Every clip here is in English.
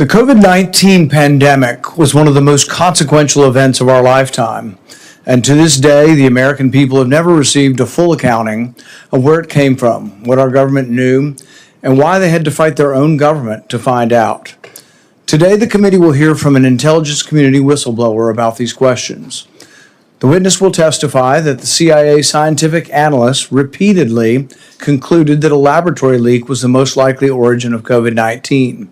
The COVID-19 pandemic was one of the most consequential events of our lifetime, and to this day, the American people have never received a full accounting of where it came from, what our government knew, and why they had to fight their own government to find out. Today, the committee will hear from an intelligence community whistleblower about these questions. The witness will testify that the CIA scientific analysts repeatedly concluded that a laboratory leak was the most likely origin of COVID-19,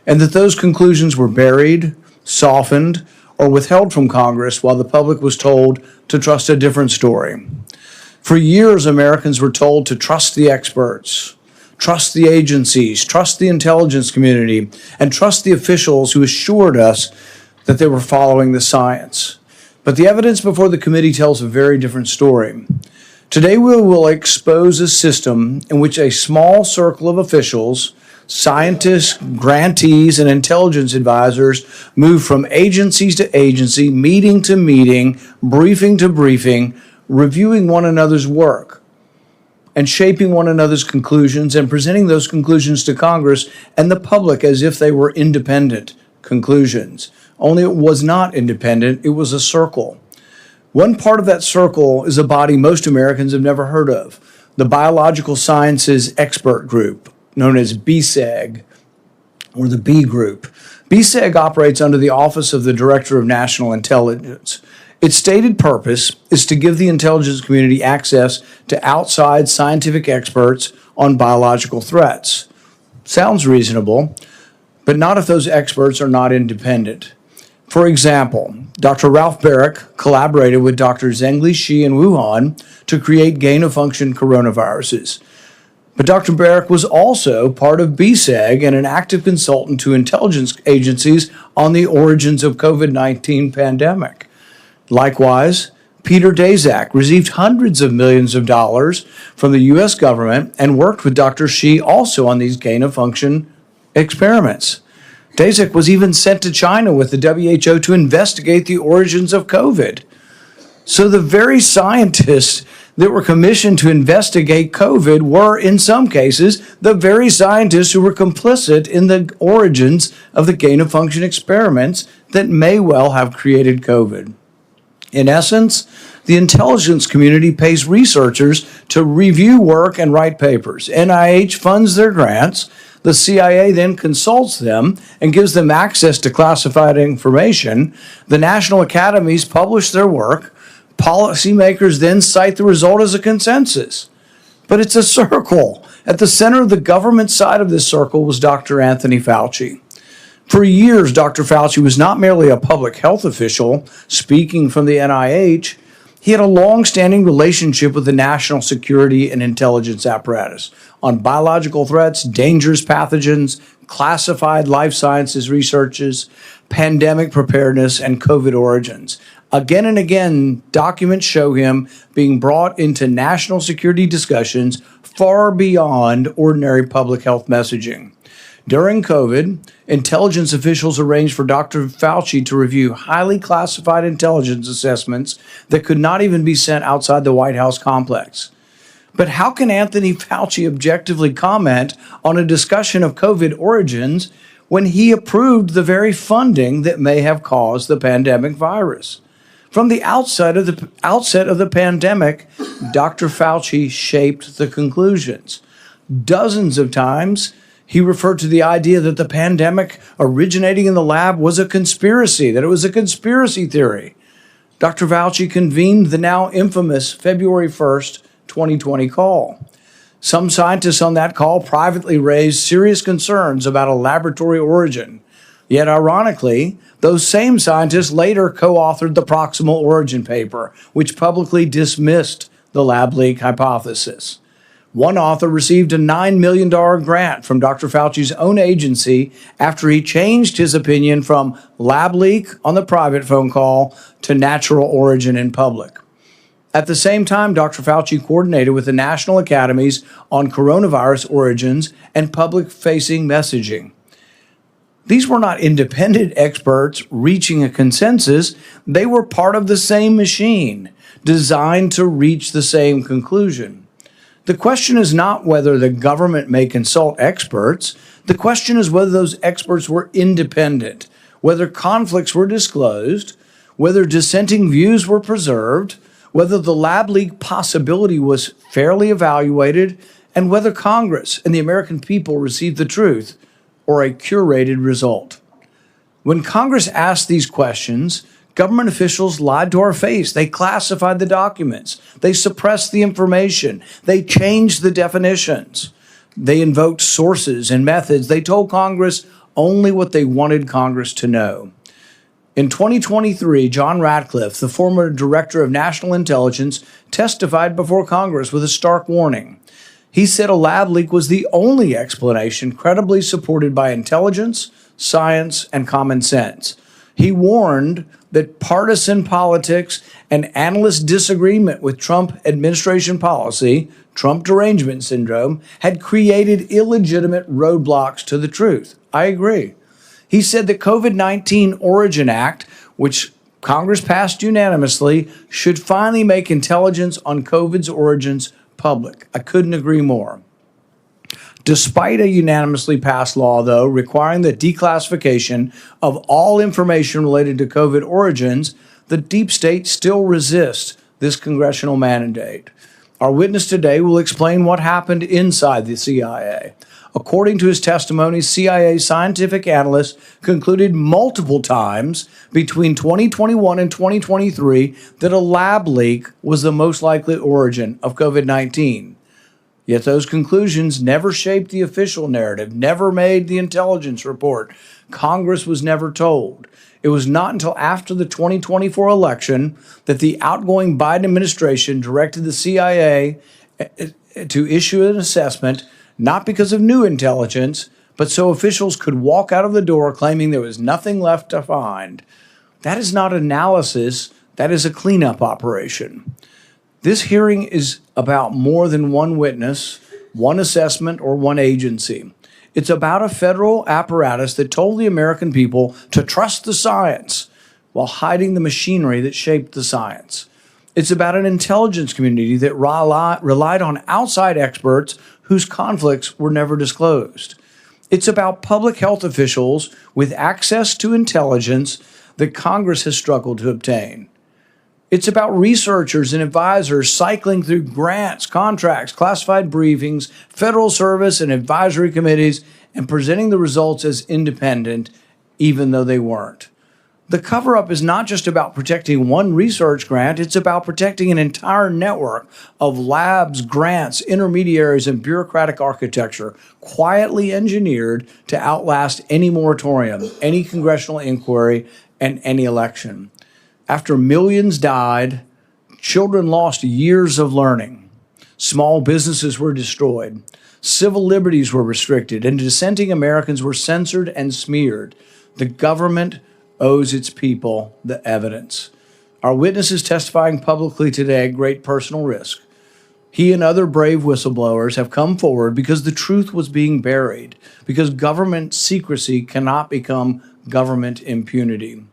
and that those conclusions were buried, softened, or withheld from Congress while the public was told to trust a different story. For years, Americans were told to trust the experts, trust the agencies, trust the intelligence community, and trust the officials who assured us that they were following the science. But the evidence before the committee tells a very different story. Today, we will expose a system in which a small circle of officials, scientists, grantees, and intelligence advisors move from agencies to agency, meeting to meeting, briefing to briefing, reviewing one another's work, and shaping one another's conclusions and presenting those conclusions to Congress and the public as if they were independent conclusions. Only it was not independent, it was a circle. One part of that circle is a body most Americans have never heard of, the Biological Sciences Expert Group, known as BSEG, or the B Group. BSEG operates under the Office of the Director of National Intelligence. Its stated purpose is to give the intelligence community access to outside scientific experts on biological threats. Sounds reasonable, but not if those experts are not independent. For example, Dr. Ralph Baric collaborated with Dr. Zhengli Shi in Wuhan to create gain-of-function coronaviruses. But Dr. Baric was also part of BSEG and an active consultant to intelligence agencies on the origins of COVID-19 pandemic. Likewise, Peter Daszak received hundreds of millions of dollars from the U.S. government and worked with Dr. Shi also on these gain-of-function experiments. Daszak was even sent to China with the WHO to investigate the origins of COVID. So the very scientists that were commissioned to investigate COVID were, in some cases, the very scientists who were complicit in the origins of the gain-of-function experiments that may well have created COVID. In essence, the intelligence community pays researchers to review work and write papers. NIH funds their grants. The CIA then consults them and gives them access to classified information. The national academies publish their work. Policymakers then cite the result as a consensus. But it's a circle. At the center of the government side of this circle was Dr. Anthony Fauci. For years, Dr. Fauci was not merely a public health official speaking from the NIH. He had a long-standing relationship with the national security and intelligence apparatus on biological threats, dangerous pathogens, classified life sciences researches, pandemic preparedness, and COVID origins. Again and again, documents show him being brought into national security discussions far beyond ordinary public health messaging. During COVID, intelligence officials arranged for Dr. Fauci to review highly classified intelligence assessments that could not even be sent outside the White House complex. But how can Anthony Fauci objectively comment on a discussion of COVID origins when he approved the very funding that may have caused the pandemic virus? From the outset of the pandemic, Dr. Fauci shaped the conclusions. Dozens of times, he referred to the idea that the pandemic originating in the lab was a conspiracy, that it was a conspiracy theory. Dr. Fauci convened the now infamous February 1st, 2020 call. Some scientists on that call privately raised serious concerns about a laboratory origin. Yet, ironically, those same scientists later co-authored the proximal origin paper, which publicly dismissed the lab leak hypothesis. One author received a $9 million grant from Dr. Fauci's own agency after he changed his opinion from lab leak on the private phone call to natural origin in public. At the same time, Dr. Fauci coordinated with the national academies on coronavirus origins and public-facing messaging. These were not independent experts reaching a consensus. They were part of the same machine, designed to reach the same conclusion. The question is not whether the government may consult experts. The question is whether those experts were independent, whether conflicts were disclosed, whether dissenting views were preserved, whether the lab leak possibility was fairly evaluated, and whether Congress and the American people received the truth or a curated result. When Congress asked these questions, government officials lied to our face. They classified the documents. They suppressed the information. They changed the definitions. They invoked sources and methods. They told Congress only what they wanted Congress to know. In 2023, John Ratcliffe, the former Director of National Intelligence, testified before Congress with a stark warning. He said a lab leak was the only explanation credibly supported by intelligence, science, and common sense. He warned that partisan politics and analyst disagreement with Trump administration policy, Trump derangement syndrome, had created illegitimate roadblocks to the truth. I agree. He said the COVID-19 Origin Act, which Congress passed unanimously, should finally make intelligence on COVID's origins public. I couldn't agree more. Despite a unanimously passed law, though, requiring the declassification of all information related to COVID origins, the deep state still resists this congressional mandate. Our witness today will explain what happened inside the CIA. According to his testimony, CIA scientific analysts concluded multiple times between 2021 and 2023 that a lab leak was the most likely origin of COVID-19. Yet those conclusions never shaped the official narrative, never made the intelligence report. Congress was never told. It was not until after the 2024 election that the outgoing Biden administration directed the CIA to issue an assessment, not because of new intelligence, but so officials could walk out of the door claiming there was nothing left to find. That is not analysis, that is a cleanup operation. This hearing is about more than one witness, one assessment, or one agency. It's about a federal apparatus that told the American people to trust the science while hiding the machinery that shaped the science. It's about an intelligence community that relied on outside experts whose conflicts were never disclosed. It's about public health officials with access to intelligence that Congress has struggled to obtain. It's about researchers and advisors cycling through grants, contracts, classified briefings, federal service and advisory committees, and presenting the results as independent, even though they weren't. The cover-up is not just about protecting one research grant, it's about protecting an entire network of labs, grants, intermediaries, and bureaucratic architecture quietly engineered to outlast any moratorium, any congressional inquiry, and any election. After millions died, children lost years of learning. Small businesses were destroyed. Civil liberties were restricted, and dissenting Americans were censored and smeared. The government owes its people the evidence. Our witness is testifying publicly today at great personal risk. He and other brave whistleblowers have come forward because the truth was being buried, because government secrecy cannot become government impunity.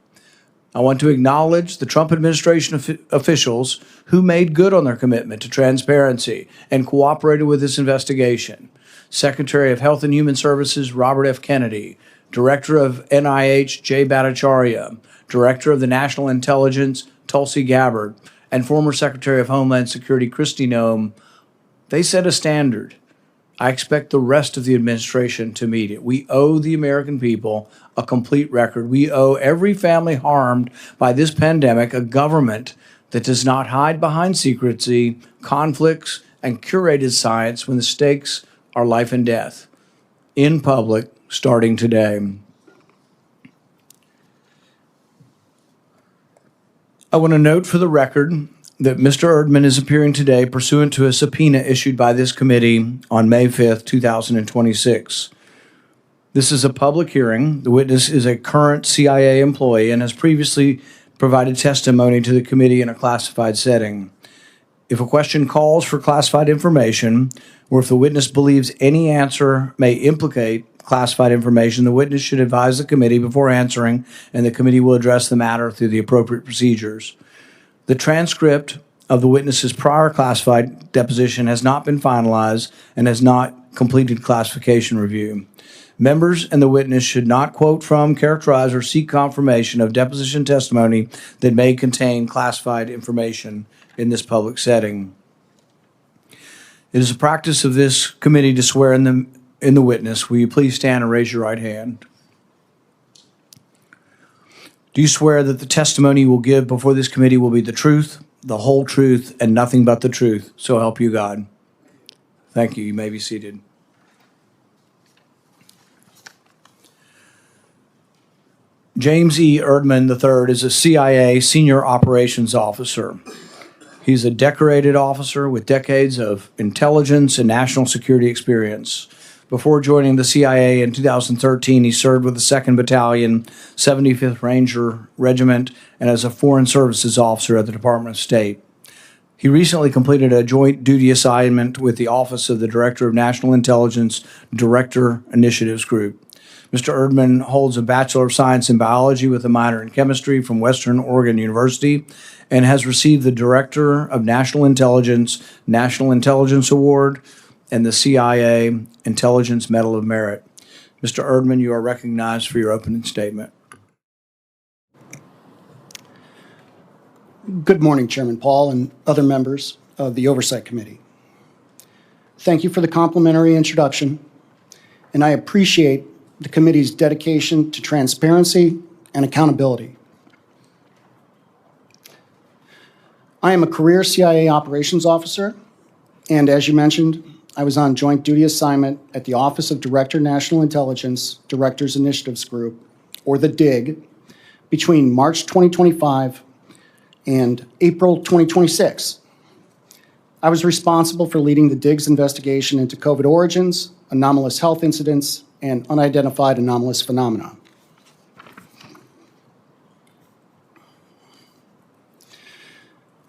I want to acknowledge the Trump administration officials who made good on their commitment to transparency and cooperated with this investigation. Secretary of Health and Human Services Robert F. Kennedy, Director of NIH Jay Bhattacharya, Director of the National Intelligence Tulsi Gabbard, and former Secretary of Homeland Security Kristi Noem. They set a standard. I expect the rest of the administration to meet it. We owe the American people a complete record. We owe every family harmed by this pandemic a government that does not hide behind secrecy, conflicts, and curated science when the stakes are life and death. In public, starting today. I want to note for the record that Mr. Erdman is appearing today pursuant to a subpoena issued by this committee on May 5th, 2026. This is a public hearing. The witness is a current CIA employee and has previously provided testimony to the committee in a classified setting. If a question calls for classified information, or if the witness believes any answer may implicate classified information, the witness should advise the committee before answering, and the committee will address the matter through the appropriate procedures. The transcript of the witness's prior classified deposition has not been finalized and has not completed classification review. Members and the witness should not quote from, characterize, or seek confirmation of deposition testimony that may contain classified information in this public setting. It is a practice of this committee to swear in the witness. Will you please stand and raise your right hand? Do you swear that the testimony you will give before this committee will be the truth, the whole truth, and nothing but the truth? So help you God. Thank you. You may be seated. James E. Erdman III is a CIA Senior Operations Officer. He's a decorated officer with decades of intelligence and national security experience. Before joining the CIA in 2013, he served with the 2nd Battalion, 75th Ranger Regiment, and as a Foreign Services Officer at the Department of State. He recently completed a joint duty assignment with the Office of the Director of National Intelligence Director Initiatives Group. Mr. Erdman holds a Bachelor of Science in Biology with a minor in Chemistry from Western Oregon University and has received the Director of National Intelligence Award and the CIA Intelligence Medal of Merit. Mr. Erdman, you are recognized for your opening statement. Good morning, Chairman Paul and other members of the Oversight Committee. Thank you for the complimentary introduction, and I appreciate the committee's dedication to transparency and accountability. I am a career CIA operations officer, and as you mentioned, I was on joint duty assignment at the Office of Director National Intelligence Directors Initiatives Group, or the DIG, between March 2025 and April 2026. I was responsible for leading the DIG's investigation into COVID origins, anomalous health incidents, and unidentified anomalous phenomena.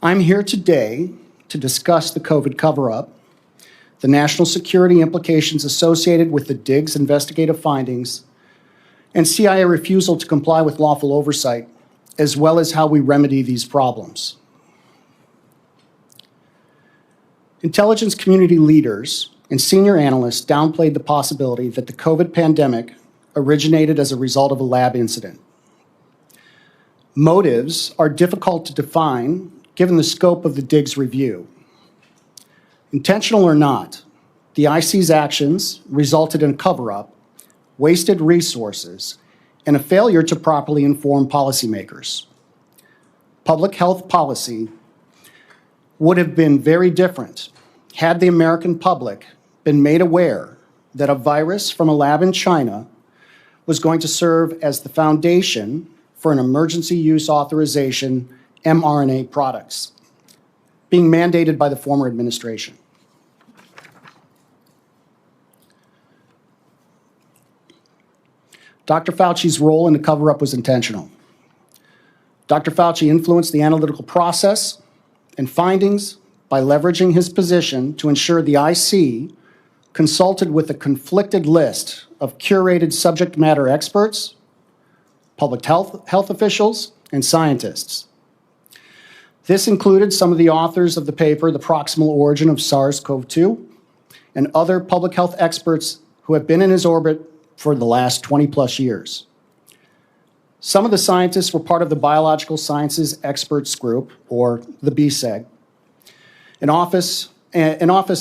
I'm here today to discuss the COVID cover-up, the national security implications associated with the DIG's investigative findings, and CIA refusal to comply with lawful oversight, as well as how we remedy these problems. Intelligence community leaders and senior analysts downplayed the possibility that the COVID pandemic originated as a result of a lab incident. Motives are difficult to define given the scope of the DIG's review. Intentional or not, the IC's actions resulted in a cover-up, wasted resources, and a failure to properly inform policymakers. Public health policy would have been very different had the American public been made aware that a virus from a lab in China was going to serve as the foundation for an emergency use authorization mRNA products being mandated by the former administration. Dr. Fauci's role in the cover-up was intentional. Dr. Fauci influenced the analytical process and findings by leveraging his position to ensure the IC consulted with a conflicted list of curated subject matter experts, public health officials, and scientists. This included some of the authors of the paper, The Proximal Origin of SARS-CoV-2, and other public health experts who have been in his orbit for the last 20-plus years. Some of the scientists were part of the Biological Sciences Experts Group, or the BSEG, an office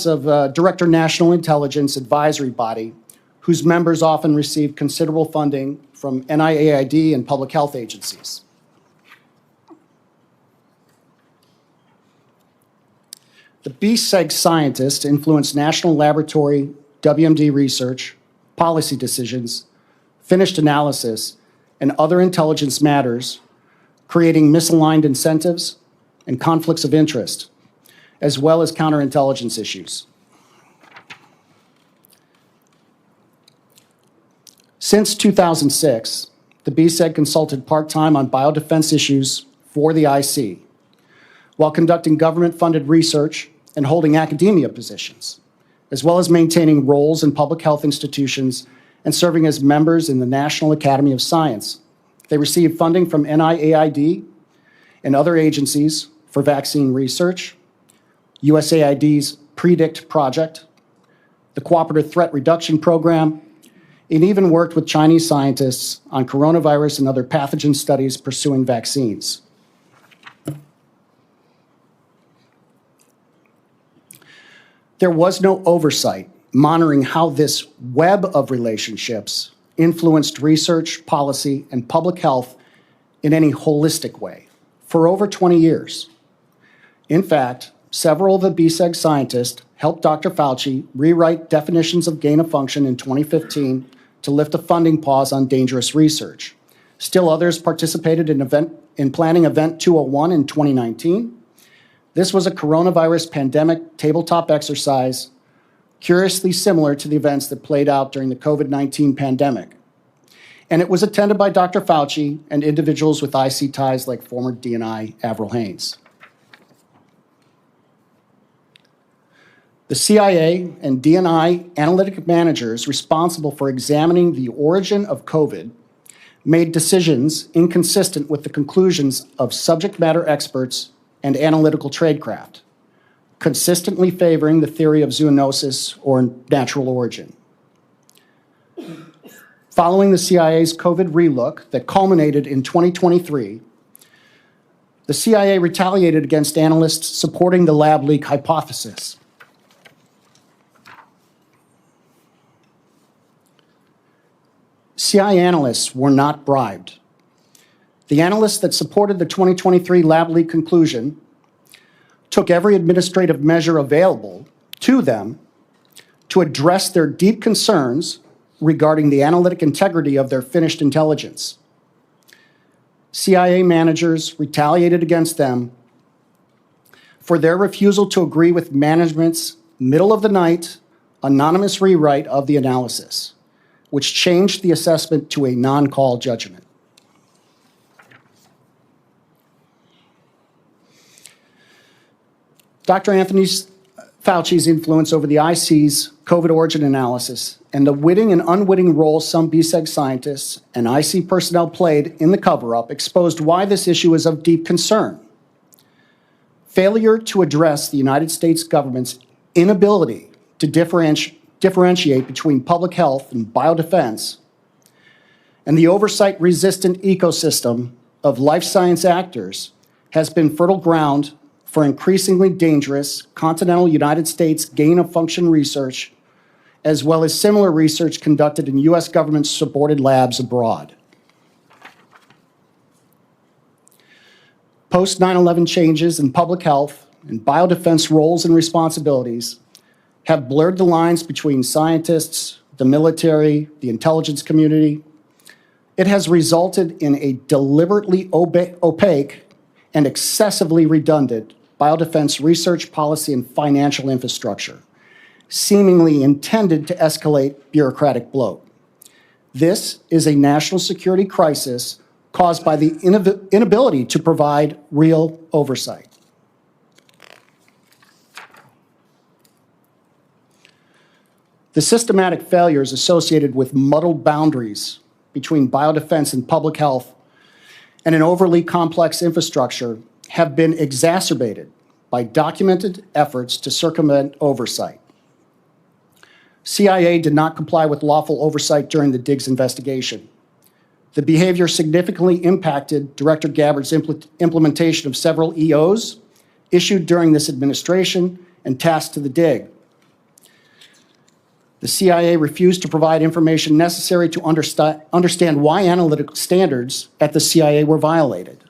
of Director National Intelligence Advisory Body, whose members often receive considerable funding from NIAID and public health agencies. The BSEG scientists influenced national laboratory WMD research, policy decisions, finished analysis, and other intelligence matters, creating misaligned incentives and conflicts of interest, as well as counterintelligence issues. Since 2006, the BSEG consulted part-time on biodefense issues for the IC, while conducting government-funded research and holding academia positions, as well as maintaining roles in public health institutions and serving as members in the National Academy of Science. They received funding from NIAID and other agencies for vaccine research, USAID's PREDICT project, the Cooperative Threat Reduction Program, It even worked with Chinese scientists on coronavirus and other pathogen studies pursuing vaccines. There was no oversight monitoring how this web of relationships influenced research, policy, and public health in any holistic way for over 20 years. In fact, several of the BSEG scientists helped Dr. Fauci rewrite definitions of gain of function in 2015 to lift a funding pause on dangerous research. Still others participated in planning Event 201 in 2019. This was a coronavirus pandemic tabletop exercise, curiously similar to the events that played out during the COVID-19 pandemic. And it was attended by Dr. Fauci and individuals with IC ties like former DNI Avril Haines. The CIA and DNI analytic managers responsible for examining the origin of COVID made decisions inconsistent with the conclusions of subject matter experts and analytical tradecraft, consistently favoring the theory of zoonosis or natural origin. Following the CIA's COVID relook that culminated in 2023, the CIA retaliated against analysts supporting the lab leak hypothesis. CIA analysts were not bribed. The analysts that supported the 2023 lab leak conclusion took every administrative measure available to them to address their deep concerns regarding the analytic integrity of their finished intelligence. CIA managers retaliated against them for their refusal to agree with management's middle-of-the-night anonymous rewrite of the analysis, which changed the assessment to a non-call judgment. Dr. Anthony Fauci's influence over the IC's COVID origin analysis and the witting and unwitting role some BSEG scientists and IC personnel played in the cover-up exposed why this issue is of deep concern. Failure to address the United States government's inability to differentiate between public health and biodefense, and the oversight-resistant ecosystem of life science actors has been fertile ground for increasingly dangerous continental United States gain-of-function research, as well as similar research conducted in U.S. government-supported labs abroad. Post-9/11 changes in public health and biodefense roles and responsibilities have blurred the lines between scientists, the military, the intelligence community. It has resulted in a deliberately opaque and excessively redundant biodefense research policy and financial infrastructure, seemingly intended to escalate bureaucratic bloat. This is a national security crisis caused by the inability to provide real oversight. The systematic failures associated with muddled boundaries between biodefense and public health and an overly complex infrastructure have been exacerbated by documented efforts to circumvent oversight. CIA did not comply with lawful oversight during the Diggs investigation. The behavior significantly impacted Director Gabbard's implementation of several EOs issued during this administration and tasked to the Dig. The CIA refused to provide information necessary to understand why analytical standards at the CIA were violated.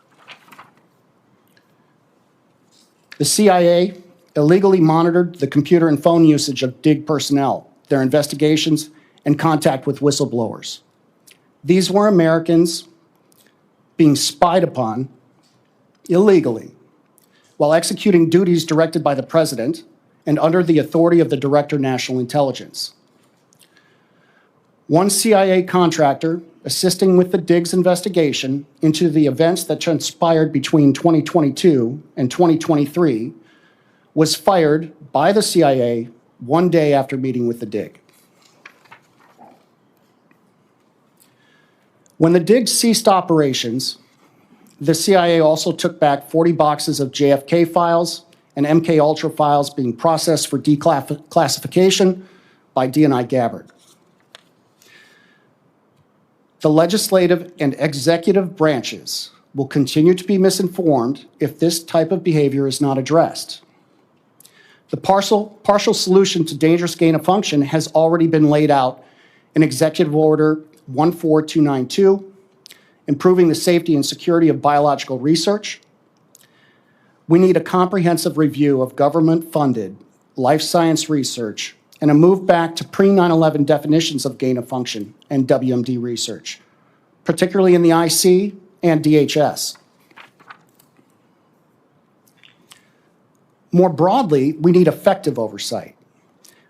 The CIA illegally monitored the computer and phone usage of Dig personnel, their investigations, and contact with whistleblowers. These were Americans being spied upon illegally while executing duties directed by the President and under the authority of the Director of National Intelligence. One CIA contractor assisting with the Diggs investigation into the events that transpired between 2022 and 2023 was fired by the CIA one day after meeting with the Dig. When the Dig ceased operations, the CIA also took back 40 boxes of JFK files and MK Ultra files being processed for declassification by DNI Gabbard. The legislative and executive branches will continue to be misinformed if this type of behavior is not addressed. The partial solution to dangerous gain of function has already been laid out in Executive Order 14292, improving the safety and security of biological research. We need a comprehensive review of government-funded life science research and a move back to pre-9/11 definitions of gain of function and WMD research, particularly in the IC and DHS. More broadly, we need effective oversight.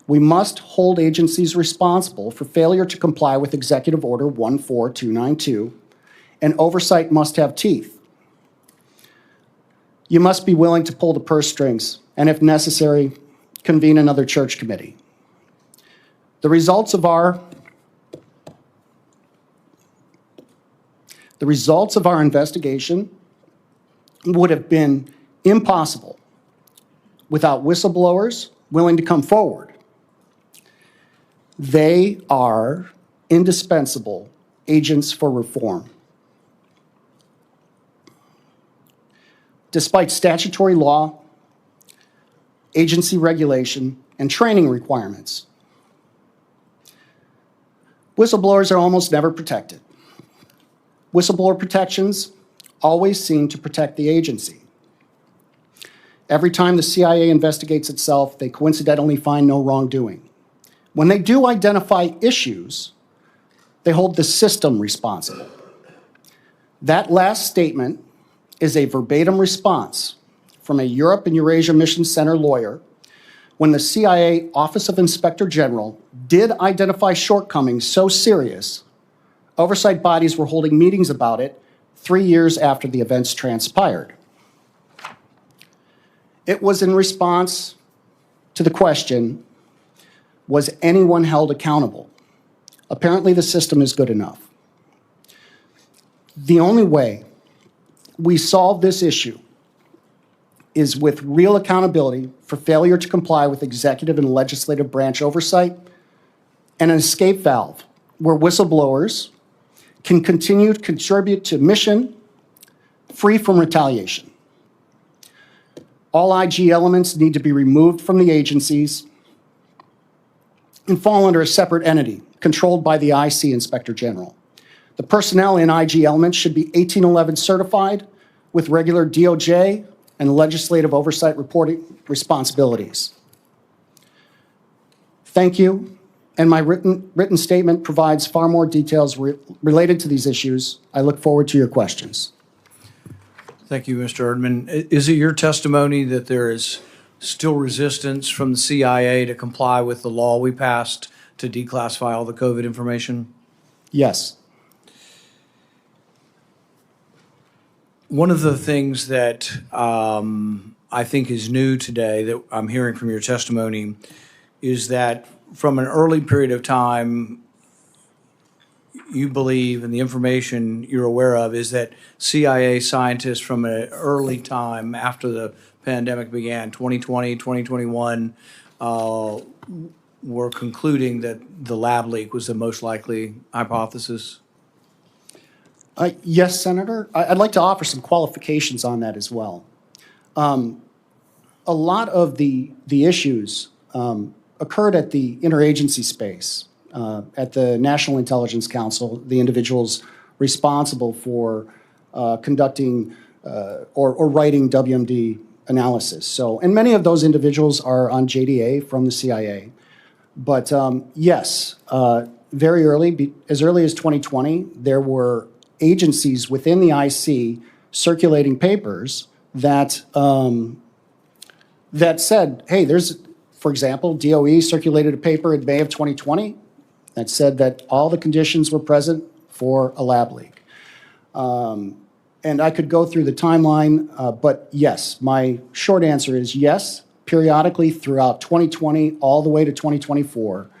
We must hold agencies responsible for failure to comply with Executive Order 14292, and oversight must have teeth. You must be willing to pull the purse strings, and if necessary, convene another church committee. The results of our investigation would have been impossible without whistleblowers willing to come forward. They are indispensable agents for reform. Despite statutory law, agency regulation, and training requirements, whistleblowers are almost never protected. Whistleblower protections always seem to protect the agency. Every time the CIA investigates itself, they coincidentally find no wrongdoing. When they do identify issues, they hold the system responsible. That last statement is a verbatim response from a Europe and Eurasia Mission Center lawyer when the CIA Office of Inspector General did identify shortcomings so serious, oversight bodies were holding meetings about it 3 years after the events transpired. It was in response to the question, was anyone held accountable? Apparently the system is good enough. The only way we solve this issue is with real accountability for failure to comply with executive and legislative branch oversight and an escape valve where whistleblowers can continue to contribute to mission free from retaliation. All IG elements need to be removed from the agencies and fall under a separate entity controlled by the IC Inspector General. The personnel in IG elements should be 1811 certified with regular DOJ and legislative oversight reporting responsibilities. Thank you, and my written statement provides far more details related to these issues. I look forward to your questions. Thank you, Mr. Erdman. Is it your testimony that there is still resistance from the CIA to comply with the law we passed to declassify all the COVID information? Yes. One of the things that I think is new today that I'm hearing from your testimony is that from an early period of time, you believe, and the information you're aware of, is that CIA scientists from an early time after the pandemic began, 2020, 2021, were concluding that the lab leak was the most likely hypothesis? Yes, Senator. I'd like to offer some qualifications on that as well. A lot of the issues occurred at the interagency space, at the National Intelligence Council, the individuals responsible for conducting or writing WMD analysis. So, and many of those individuals are on JDA from the CIA. But yes, very early, as early as 2020, there were agencies within the IC circulating papers that that said, hey, there's, for example, DOE circulated a paper in May of 2020 that said that all the conditions were present for a lab leak. And I could go through the timeline, but yes, my short answer is yes, periodically throughout 2020 all the way to 2024.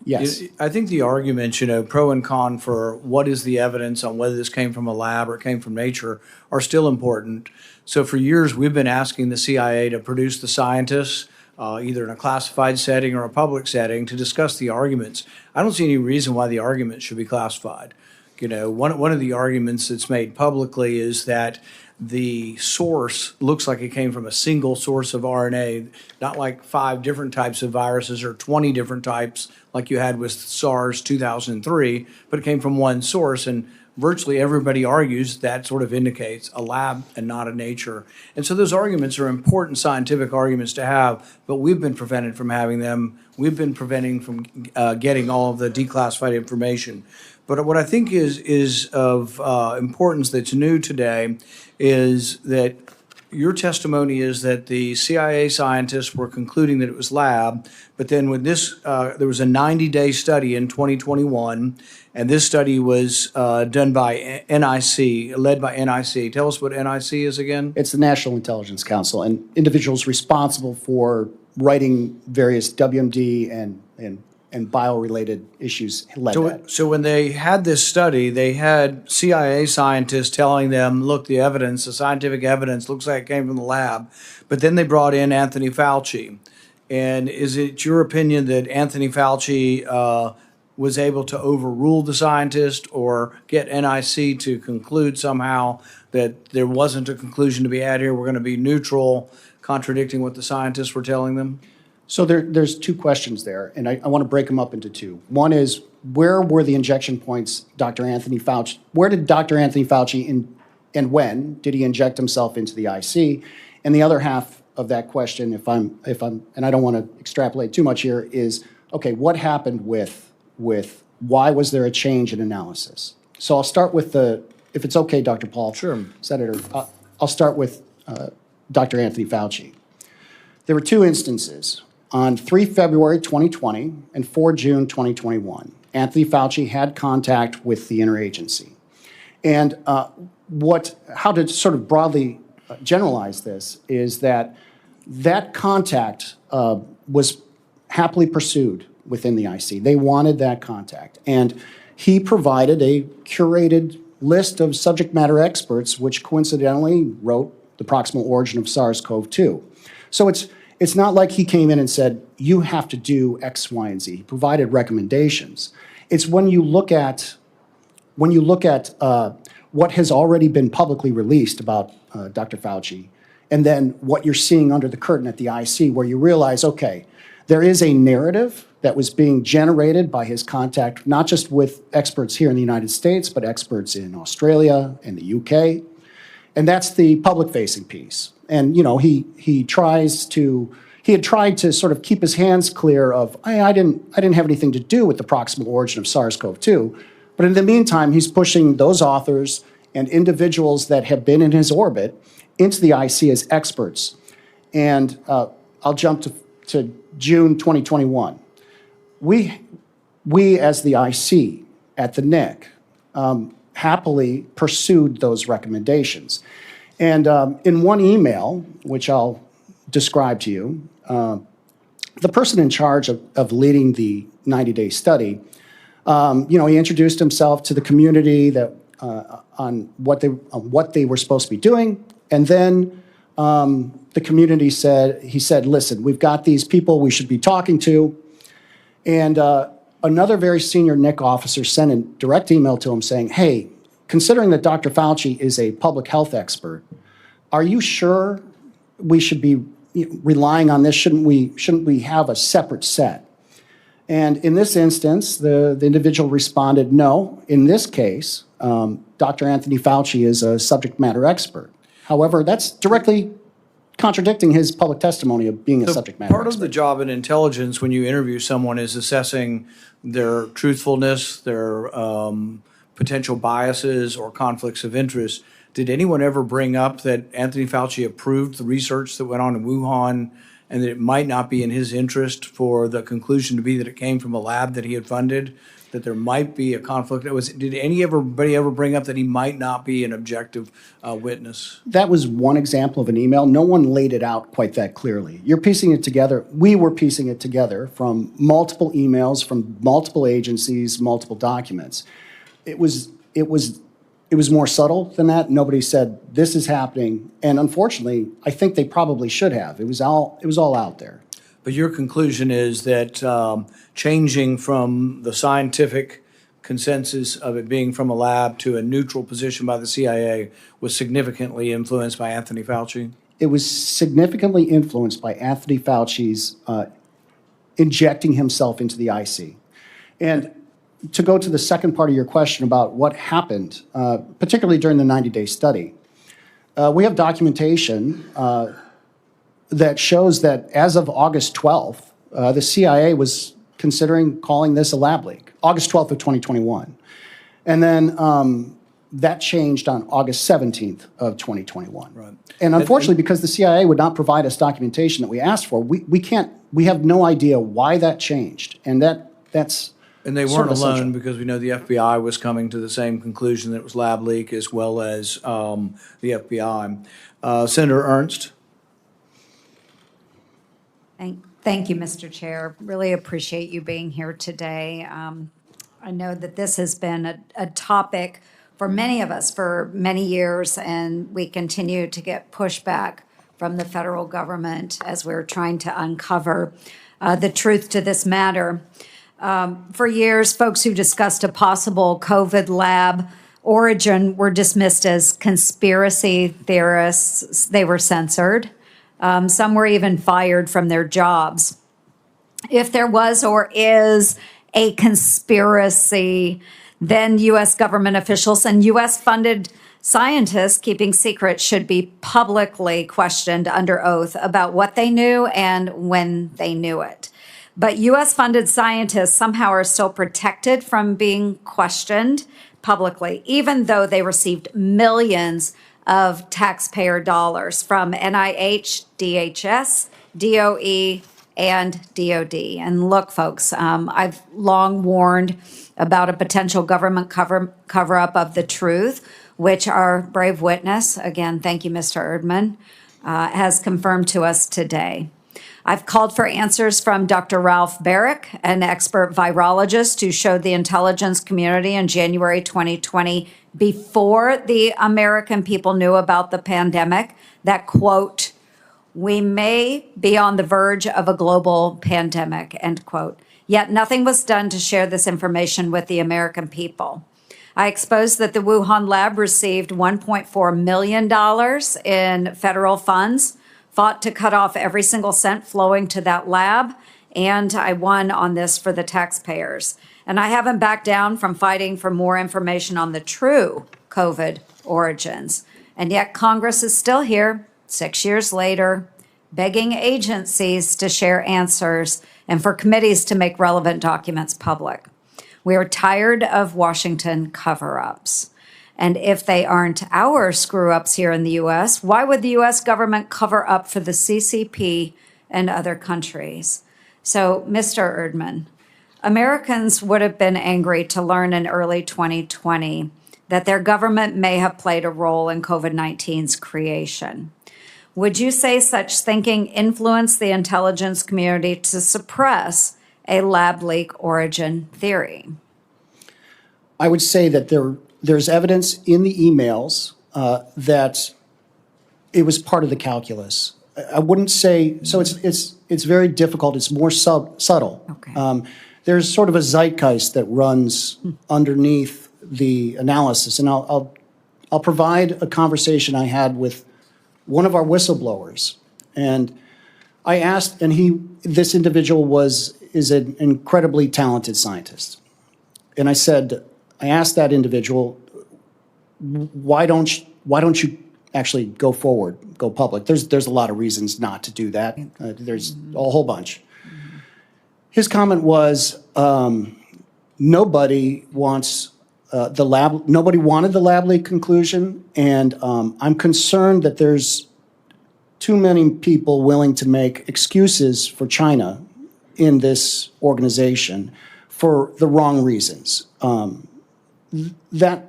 Yes. I think the arguments, pro and con for what is the evidence on whether this came from a lab or it came from nature are still important. So for years, we've been asking the CIA to produce the scientists, either in a classified setting or a public setting, to discuss the arguments. I don't see any reason why the arguments should be classified. You know, one of the arguments that's made publicly is that the source looks like it came from a single source of RNA, not like 5 different types of viruses or 20 different types like you had with SARS 2003, but it came from one source. And virtually everybody argues that sort of indicates a lab and not a nature. And so those arguments are important scientific arguments to have, but we've been prevented from having them. We've been preventing from getting all of the declassified information. But what I think is of importance that's new today is that your testimony is that the CIA scientists were concluding that it was lab, but then with this, there was a 90-day study in 2021, and this study was done by NIC, led by NIC. Tell us what NIC is again. It's the National Intelligence Council, and individuals responsible for writing various WMD and bio-related issues led that. So when they had this study, they had CIA scientists telling them, look, the evidence, the scientific evidence looks like it came from the lab. But then they brought in Anthony Fauci. And is it your opinion that Anthony Fauci was able to overrule the scientist or get NIC to conclude somehow that there wasn't a conclusion to be had here, we're going to be neutral, contradicting what the scientists were telling them? So there's 2 questions there, and I want to break them up into 2. One is, where were the injection points, Dr. Anthony Fauci? Where did Dr. Anthony Fauci and when did he inject himself into the IC? And the other half of that question, if I'm, and I don't want to extrapolate too much here, is okay, what happened with why was there a change in analysis? So I'll start with if it's okay, Dr. Paul, Sure. Senator, I'll start with Dr. Anthony Fauci. There were 2 instances. On 3 February 2020 and 4 June 2021, Anthony Fauci had contact with the interagency. And how to sort of broadly generalize this is that contact was happily pursued within the IC. They wanted that contact. And he provided a curated list of subject matter experts, which coincidentally wrote The Proximal Origin of SARS-CoV-2. So it's not like he came in and said, you have to do X, Y, and Z. He provided recommendations. It's when you look at what has already been publicly released about Dr. Fauci, and then what you're seeing under the curtain at the IC, where you realize, okay, there is a narrative that was being generated by his contact, not just with experts here in the United States, but experts in Australia and the UK. And that's the public-facing piece. And, you know, he had tried to sort of keep his hands clear of, I didn't have anything to do with the proximal origin of SARS-CoV-2. But in the meantime, he's pushing those authors and individuals that have been in his orbit into the IC as experts. And I'll jump to June 2021. We as the IC at the NIC happily pursued those recommendations. And in one email, which I'll describe to you, the person in charge of leading the 90-day study, he introduced himself to the community that on what they were supposed to be doing, and then the community said, listen, we've got these people we should be talking to, and another very senior NIC officer sent a direct email to him saying, hey, considering that Dr. Fauci is a public health expert, are you sure we should be relying on this? Shouldn't we have a separate set? And in this instance, the individual responded, no, in this case, Dr. Anthony Fauci is a subject matter expert. However, that's directly contradicting his public testimony of being a subject matter expert. Part of the job in intelligence when you interview someone is assessing their truthfulness, their potential biases or conflicts of interest. Did anyone ever bring up that Anthony Fauci approved the research that went on in Wuhan and that it might not be in his interest for the conclusion to be that it came from a lab that he had funded, that there might be a conflict? Did anybody ever bring up that he might not be an objective witness? That was one example of an email. No one laid it out quite that clearly. You're piecing it together. We were piecing it together from multiple emails, from multiple agencies, multiple documents. It was more subtle than that. Nobody said, this is happening. And unfortunately, I think they probably should have. It was all out there. But your conclusion is that changing from the scientific consensus of it being from a lab to a neutral position by the CIA was significantly influenced by Anthony Fauci? It was significantly influenced by Anthony Fauci's injecting himself into the IC. And to go to the second part of your question about what happened, particularly during the 90-day study, we have documentation that shows that as of August 12th, the CIA was considering calling this a lab leak, August 12th of 2021. And then that changed on August 17th of 2021. Right. And unfortunately, because the CIA would not provide us documentation that we asked for, we have no idea why that changed. And that's And they weren't alone, because we know the FBI was coming to the same conclusion that it was lab leak, as well as the FBI. Senator Ernst? Thank you, Mr. Chair. Really appreciate you being here today. I know that this has been a topic for many of us for many years, and we continue to get pushback from the federal government as we're trying to uncover the truth to this matter. For years, folks who discussed a possible COVID lab origin were dismissed as conspiracy theorists. They were censored. Some were even fired from their jobs. If there was or is a conspiracy, then U.S. government officials and U.S.-funded scientists keeping secrets should be publicly questioned under oath about what they knew and when they knew it. But U.S.-funded scientists somehow are still protected from being questioned publicly, even though they received millions of taxpayer dollars from NIH, DHS, DOE, and DOD. And look, folks, I've long warned about a potential government cover-up of the truth, which our brave witness, again, thank you, Mr. Erdman, has confirmed to us today. I've called for answers from Dr. Ralph Barrick, an expert virologist who showed the intelligence community in January 2020, before the American people knew about the pandemic, that, quote, "We may be on the verge of a global pandemic," end quote. Yet nothing was done to share this information with the American people. I exposed that the Wuhan lab received $1.4 million in federal funds, fought to cut off every single cent flowing to that lab, and I won on this for the taxpayers. And I haven't backed down from fighting for more information on the true COVID origins. And yet Congress is still here, 6 years later, begging agencies to share answers and for committees to make relevant documents public. We are tired of Washington cover-ups. And if they aren't our screw-ups here in the U.S., why would the U.S. government cover up for the CCP and other countries? So, Mr. Erdman, Americans would have been angry to learn in early 2020 that their government may have played a role in COVID-19's creation. Would you say such thinking influenced the intelligence community to suppress a lab leak origin theory? I would say that there's evidence in the emails that it was part of the calculus. I wouldn't say, so it's very difficult. It's more subtle. Okay. There's sort of a zeitgeist that runs underneath the analysis. And I'll provide a conversation I had with one of our whistleblowers. And I asked, and this individual is an incredibly talented scientist. And I asked that individual, why don't you actually go forward, go public? There's a lot of reasons not to do that. There's a whole bunch. His comment was, nobody wanted the lab leak conclusion, and I'm concerned that there's too many people willing to make excuses for China in this organization for the wrong reasons. That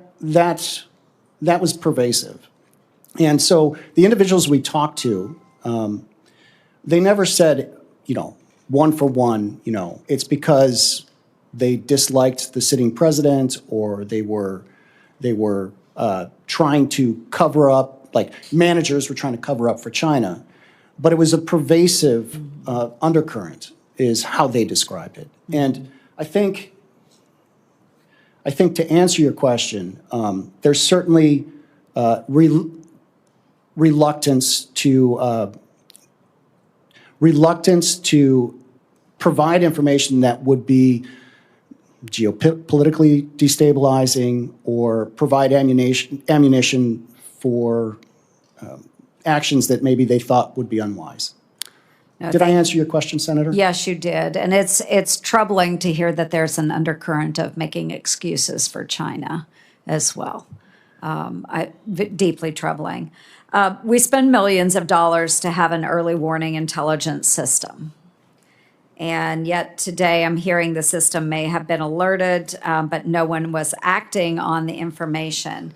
was pervasive. And so the individuals we talked to, they never said, one for one, it's because they disliked the sitting president or they were trying to cover up, like managers were trying to cover up for China. But it was a pervasive undercurrent is how they described it. And I think I think to answer your question, there's certainly reluctance to provide information that would be geopolitically destabilizing or provide ammunition for actions that maybe they thought would be unwise. Did I answer your question, Senator? Yes, you did. And it's troubling to hear that there's an undercurrent of making excuses for China as well. Deeply troubling. We spend millions of dollars to have an early warning intelligence system. And yet today I'm hearing the system may have been alerted, but no one was acting on the information.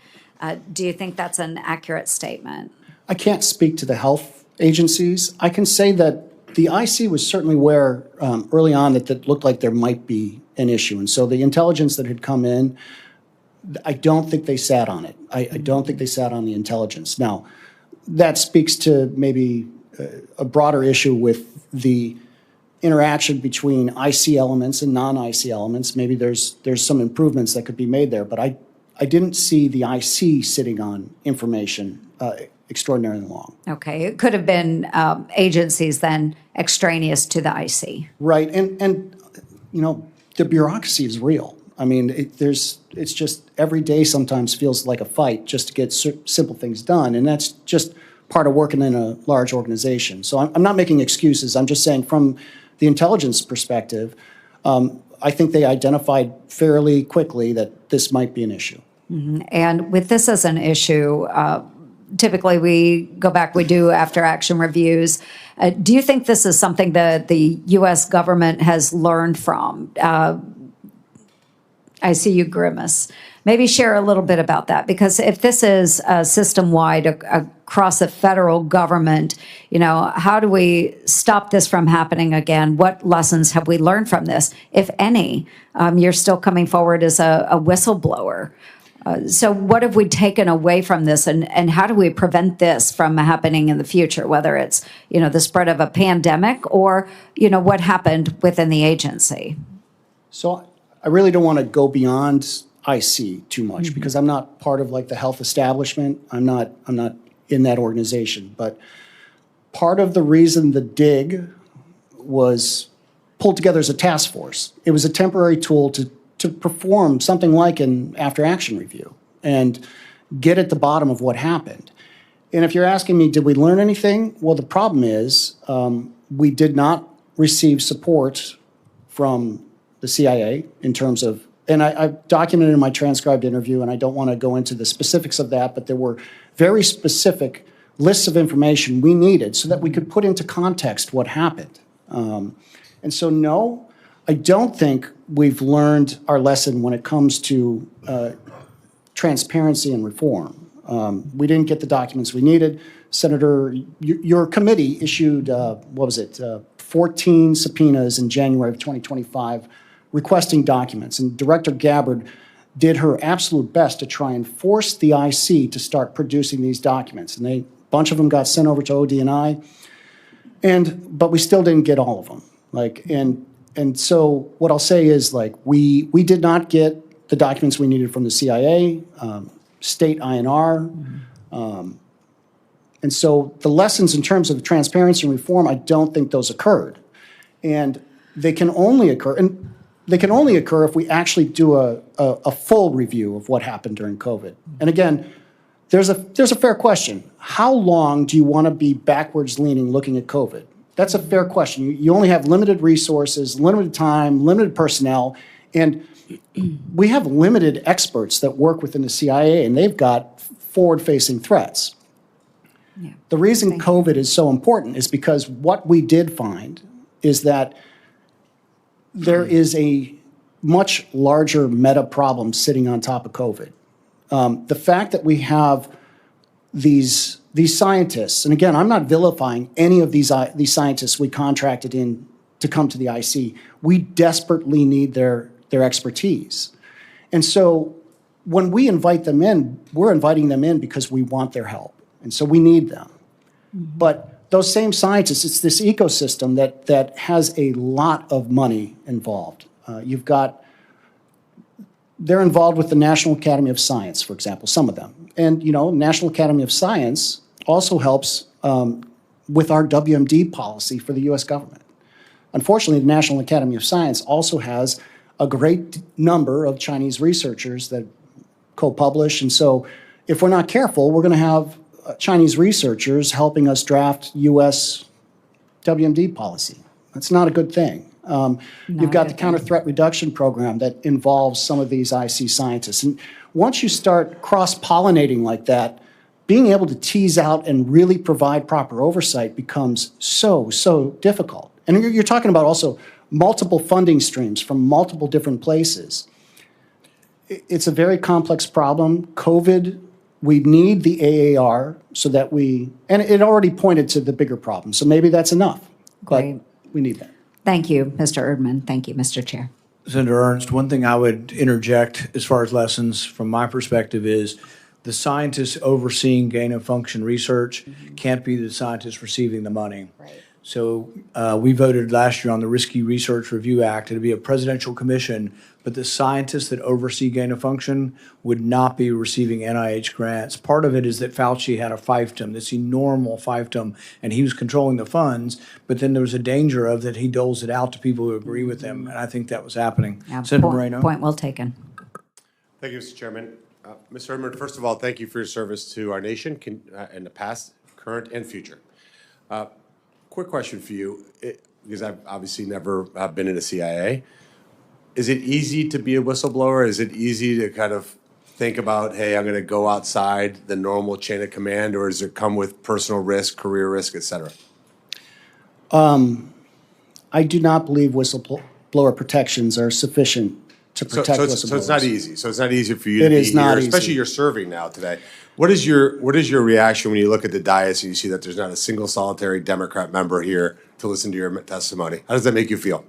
Do you think that's an accurate statement? I can't speak to the health agencies. I can say that the IC was certainly aware early on that it looked like there might be an issue. And so the intelligence that had come in, I don't think they sat on it. I don't think they sat on the intelligence. Now, that speaks to maybe a broader issue with the interaction between IC elements and non-IC elements. Maybe there's some improvements that could be made there, but I didn't see the IC sitting on information extraordinarily long. Okay, it could have been agencies then extraneous to the IC. Right, and you know, the bureaucracy is real. I mean, it's just every day sometimes feels like a fight just to get simple things done, and that's just part of working in a large organization. So I'm not making excuses. I'm just saying from the intelligence perspective, I think they identified fairly quickly that this might be an issue. Mm-hmm. And with this as an issue, typically we go back, we do after-action reviews. Do you think this is something that the U.S. government has learned from? I see you grimace. Maybe share a little bit about that, because if this is system-wide across the federal government, you know, how do we stop this from happening again? What lessons have we learned from this, if any? You're still coming forward as a whistleblower. So what have we taken away from this, and how do we prevent this from happening in the future, whether it's, you know, the spread of a pandemic or, you know, what happened within the agency? So I really don't want to go beyond IC too much, because I'm not part of like the health establishment. I'm not in that organization. But part of the reason the DIG was pulled together as a task force, it was a temporary tool to perform something like an after-action review and get at the bottom of what happened. And if you're asking me, did we learn anything? Well, the problem is we did not receive support from the CIA in terms of, and I've documented in my transcribed interview, and I don't want to go into the specifics of that, but there were very specific lists of information we needed so that we could put into context what happened. And so, no, I don't think we've learned our lesson when it comes to transparency and reform. We didn't get the documents we needed. Senator, your committee issued, 14 subpoenas in January of 2025 requesting documents. And Director Gabbard did her absolute best to try and force the IC to start producing these documents. And a bunch of them got sent over to OD&I, but we still didn't get all of them. And so what I'll say is, like, we did not get the documents we needed from the CIA, state INR. And so the lessons in terms of transparency and reform, I don't think those occurred. And they can only occur if we actually do a full review of what happened during COVID. And again, there's a fair question. How long do you want to be backwards leaning looking at COVID? That's a fair question. You only have limited resources, limited time, limited personnel, and we have limited experts that work within the CIA, and they've got forward-facing threats. Yeah. The reason COVID is so important is because what we did find is that there is a much larger meta problem sitting on top of COVID. The fact that we have these scientists, and again, I'm not vilifying any of these scientists we contracted in to come to the IC. We desperately need their expertise. And so when we invite them in, we're inviting them in because we want their help. And so we need them. Mm-hmm. But those same scientists, it's this ecosystem that has a lot of money involved. You've got they're involved with the National Academy of Science, for example, some of them. And, National Academy of Science also helps with our WMD policy for the U.S. government. Unfortunately, the National Academy of Science also has a great number of Chinese researchers that co-publish. And so if we're not careful, we're going to have Chinese researchers helping us draft U.S. WMD policy. That's not a good thing. You've got the Counter Threat Reduction Program that involves some of these IC scientists. And once you start cross-pollinating like that, being able to tease out and really provide proper oversight becomes so difficult. And you're talking about also multiple funding streams from multiple different places. It's a very complex problem. COVID, we need the AAR so that and it already pointed to the bigger problem. So maybe that's enough, but we need that. Thank you, Mr. Erdman. Thank you, Mr. Chair. Senator Ernst, one thing I would interject as far as lessons from my perspective is the scientists overseeing gain-of-function research can't be the scientists receiving the money. Right. So we voted last year on the Risky Research Review Act. It'd be a presidential commission, but the scientists that oversee gain-of-function would not be receiving NIH grants. Part of it is that Fauci had a fiefdom, this enormous fiefdom, and he was controlling the funds, but then there was a danger of that he doles it out to people who agree with him, and I think that was happening. Yeah, Senator Moreno. Point well taken. Thank you, Mr. Chairman. Mr. Erdman, first of all, thank you for your service to our nation in the past, current, and future. Quick question for you, because I've obviously never been in the CIA. Is it easy to be a whistleblower? Is it easy to kind of think about, hey, I'm going to go outside the normal chain of command, or does it come with personal risk, career risk, et cetera? I do not believe whistleblower protections are sufficient to protect whistleblowers. So it's not easy. So it's not easy for you to It be is not here, easy. especially you're serving now today. What is your reaction when you look at the dais and you see that there's not a single solitary Democrat member here to listen to your testimony? How does that make you feel?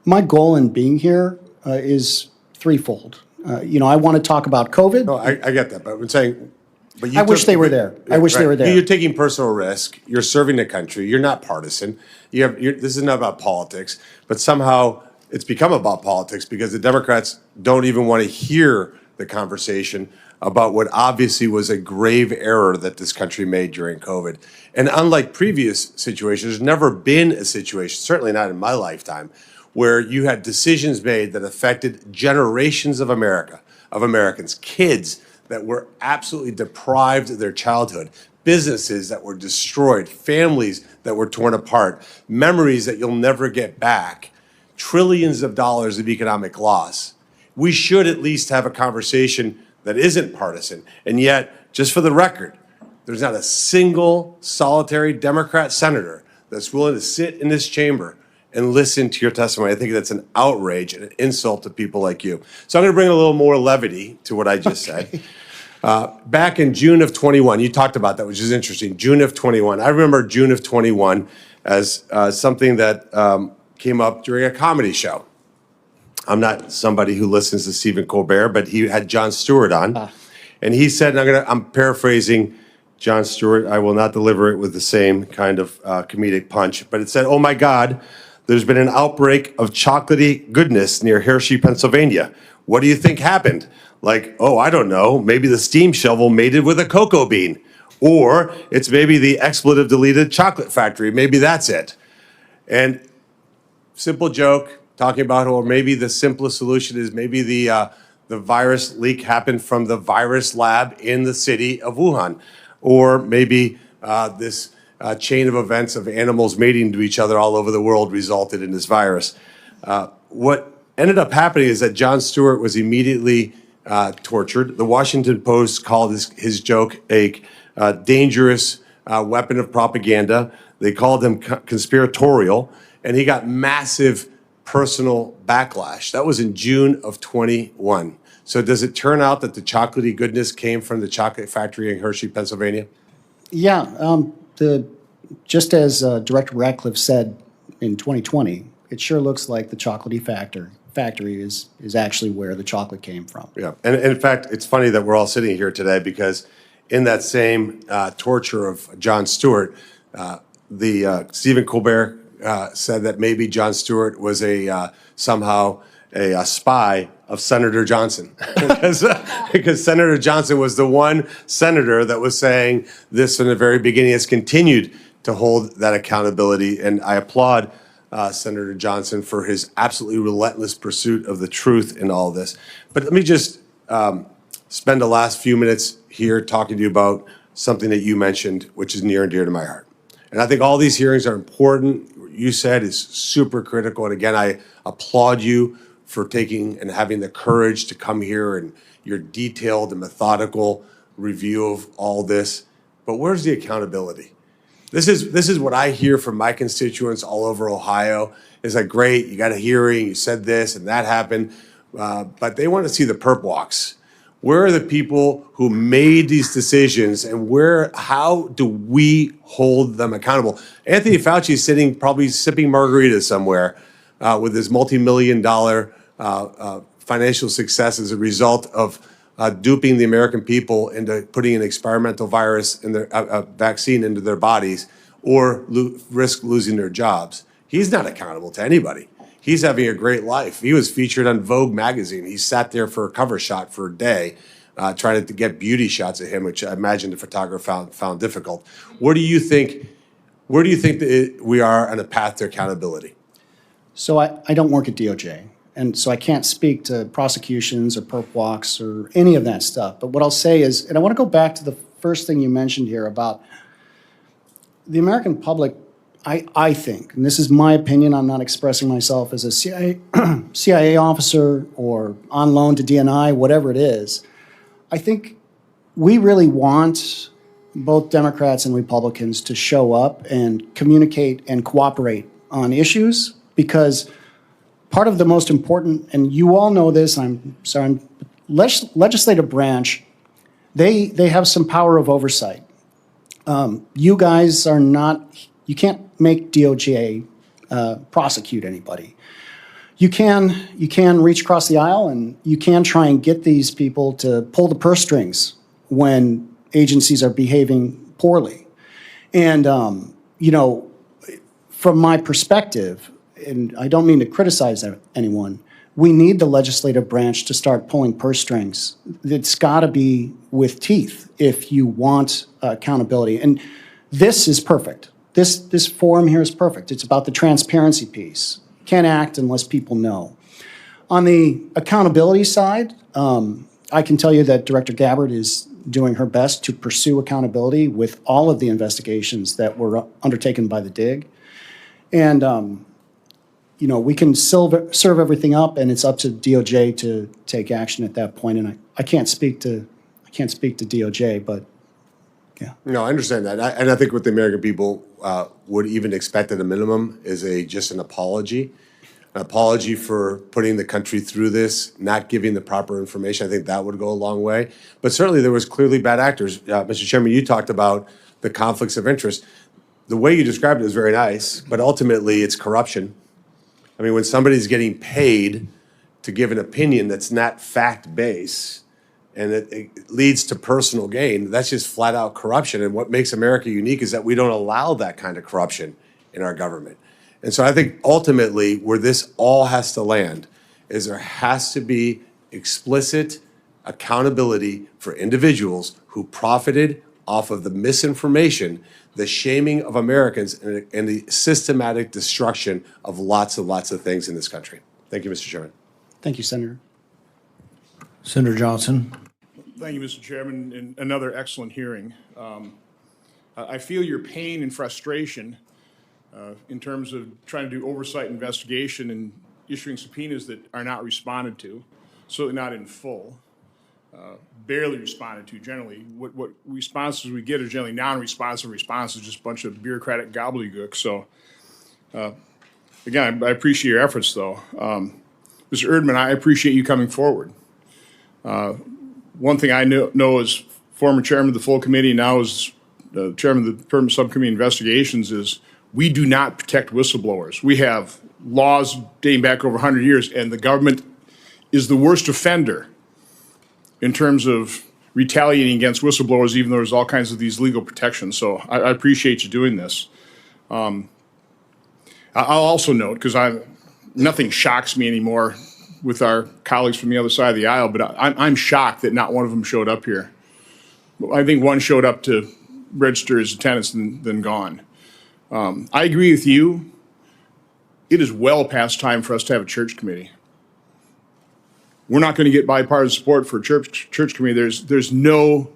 My goal in being here is threefold. I want to talk about COVID. No, I get that, but I'm saying, but you I wish they were there. I wish they were there. You're taking personal risk. You're serving the country. You're not partisan. This is not about politics, but somehow it's become about politics because the Democrats don't even want to hear the conversation about what obviously was a grave error that this country made during COVID. And unlike previous situations, there's never been a situation, certainly not in my lifetime, where you had decisions made that affected generations of Americans, kids that were absolutely deprived of their childhood, businesses that were destroyed, families that were torn apart, memories that you'll never get back, trillions of dollars of economic loss. We should at least have a conversation that isn't partisan. And yet, just for the record, there's not a single solitary Democrat senator that's willing to sit in this chamber and listen to your testimony. I think that's an outrage and an insult to people like you. So I'm going to bring a little more levity to what I just said. Back in June of 21, you talked about that, which is interesting. June of 21. I remember June of 21 as something that came up during a comedy show. I'm not somebody who listens to Stephen Colbert, but he had Jon Stewart on. And he said, and I'm paraphrasing Jon Stewart, I will not deliver it with the same kind of comedic punch, but it said, oh my God, there's been an outbreak of chocolatey goodness near Hershey, Pennsylvania. What do you think happened? Like, oh, I don't know, maybe the steam shovel mated with a cocoa bean. Or it's maybe the expletive deleted chocolate factory. Maybe that's it. And simple joke, talking about, or maybe the simplest solution is maybe the virus leak happened from the virus lab in the city of Wuhan. Or maybe this chain of events of animals mating to each other all over the world resulted in this virus. What ended up happening is that Jon Stewart was immediately tortured. The Washington Post called his joke a dangerous weapon of propaganda. They called him conspiratorial, and he got massive personal backlash. That was in June of 21. So does it turn out that the chocolatey goodness came from the chocolate factory in Hershey, Pennsylvania? Yeah, just as Director Ratcliffe said in 2020, it sure looks like the chocolatey factory is actually where the chocolate came from. Yeah, and in fact, it's funny that we're all sitting here today because in that same torture of Jon Stewart, the Stephen Colbert said that maybe Jon Stewart was somehow a spy of Senator Johnson because Senator Johnson was the one senator that was saying this from the very beginning. Has continued to hold that accountability, and I applaud Senator Johnson for his absolutely relentless pursuit of the truth in all this. But let me just spend the last few minutes here talking to you about something that you mentioned, which is near and dear to my heart. And I think all these hearings are important. What you said is super critical. And again, I applaud you for taking and having the courage to come here and your detailed and methodical review of all this. But where's the accountability? This is what I hear from my constituents all over Ohio. It's like, great, you got a hearing, you said this and that happened, but they want to see the perp walks. Where are the people who made these decisions, and how do we hold them accountable? Anthony Fauci is sitting, probably sipping margaritas somewhere with his multi-million-dollar financial success as a result of duping the American people into putting an experimental virus in their vaccine into their bodies, or risk losing their jobs. He's not accountable to anybody. He's having a great life. He was featured on Vogue magazine. He sat there for a cover shot for a day, trying to get beauty shots of him, which I imagine the photographer found difficult. Where do you think that we are on a path to accountability? So I don't work at DOJ, and so I can't speak to prosecutions or perp walks or any of that stuff. But what I'll say is, and I want to go back to the first thing you mentioned here about the American public. I think, and this is my opinion, I'm not expressing myself as a CIA officer or on loan to DNI, whatever it is. I think we really want both Democrats and Republicans to show up and communicate and cooperate on issues, because part of the most important, and you all know this, legislative branch, they have some power of oversight. You guys are not, you can't make DOJ prosecute anybody. You can reach across the aisle, and you can try and get these people to pull the purse strings when agencies are behaving poorly. And, you know, from my perspective, and I don't mean to criticize anyone, we need the legislative branch to start pulling purse strings. It's got to be with teeth if you want accountability. And this is perfect. This forum here is perfect. It's about the transparency piece. Can't act unless people know. On the accountability side, I can tell you that Director Gabbard is doing her best to pursue accountability with all of the investigations that were undertaken by the DIG. And, you know, we can serve everything up, and it's up to DOJ to take action at that point. And I can't speak to DOJ, but yeah. No, I understand that. And I think what the American people would even expect at a minimum is just an apology for putting the country through this, not giving the proper information. I think that would go a long way. But certainly there was clearly bad actors. Mr. Chairman, you talked about the conflicts of interest. The way you described it is very nice, but ultimately it's corruption. I mean, when somebody's getting paid to give an opinion that's not fact-based, and it leads to personal gain, that's just flat out corruption. And what makes America unique is that we don't allow that kind of corruption in our government. And so I think ultimately where this all has to land is there has to be explicit accountability for individuals who profited off of the misinformation, the shaming of Americans, and the systematic destruction of lots and lots of things in this country. Thank you, Mr. Chairman. Thank you, Senator. Senator Johnson. Thank you, Mr. Chairman, and another excellent hearing. I feel your pain and frustration in terms of trying to do oversight investigation and issuing subpoenas that are not responded to, certainly not in full, barely responded to generally. What responses we get are generally non-responsive responses, just a bunch of bureaucratic gobbledygook. So, again, I appreciate your efforts, though. Mr. Erdman, I appreciate you coming forward. One thing I know as former chairman of the full committee, now as chairman of the permanent subcommittee investigations, is we do not protect whistleblowers. We have laws dating back over 100 years, and the government is the worst offender in terms of retaliating against whistleblowers, even though there's all kinds of these legal protections. So I appreciate you doing this. I'll also note, because nothing shocks me anymore with our colleagues from the other side of the aisle, but I'm shocked that not one of them showed up here. I think one showed up to register his attendance and then gone. I agree with you. It is well past time for us to have a church committee. We're not going to get bipartisan support for a church committee. There's no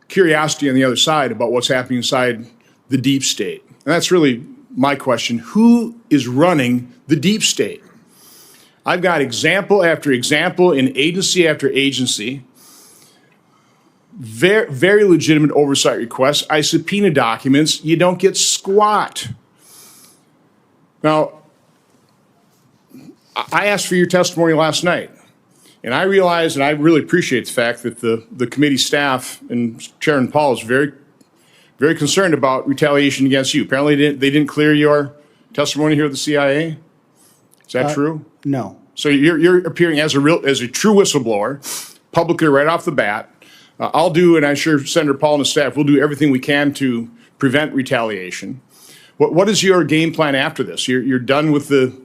curiosity on the other side about what's happening inside the deep state. And that's really my question. Who is running the deep state? I've got example after example in agency after agency. Very, very legitimate oversight requests. I subpoena documents. You don't get squat. Now, I asked for your testimony last night, and I realized, and I really appreciate the fact that the committee staff and Chairman Paul is very, very concerned about retaliation against you. Apparently, they didn't clear your testimony here at the CIA. Is that true? No. So you're appearing as a true whistleblower, publicly right off the bat. I'll do, and I'm sure Senator Paul and the staff will do everything we can to prevent retaliation. What is your game plan after this? You're done with the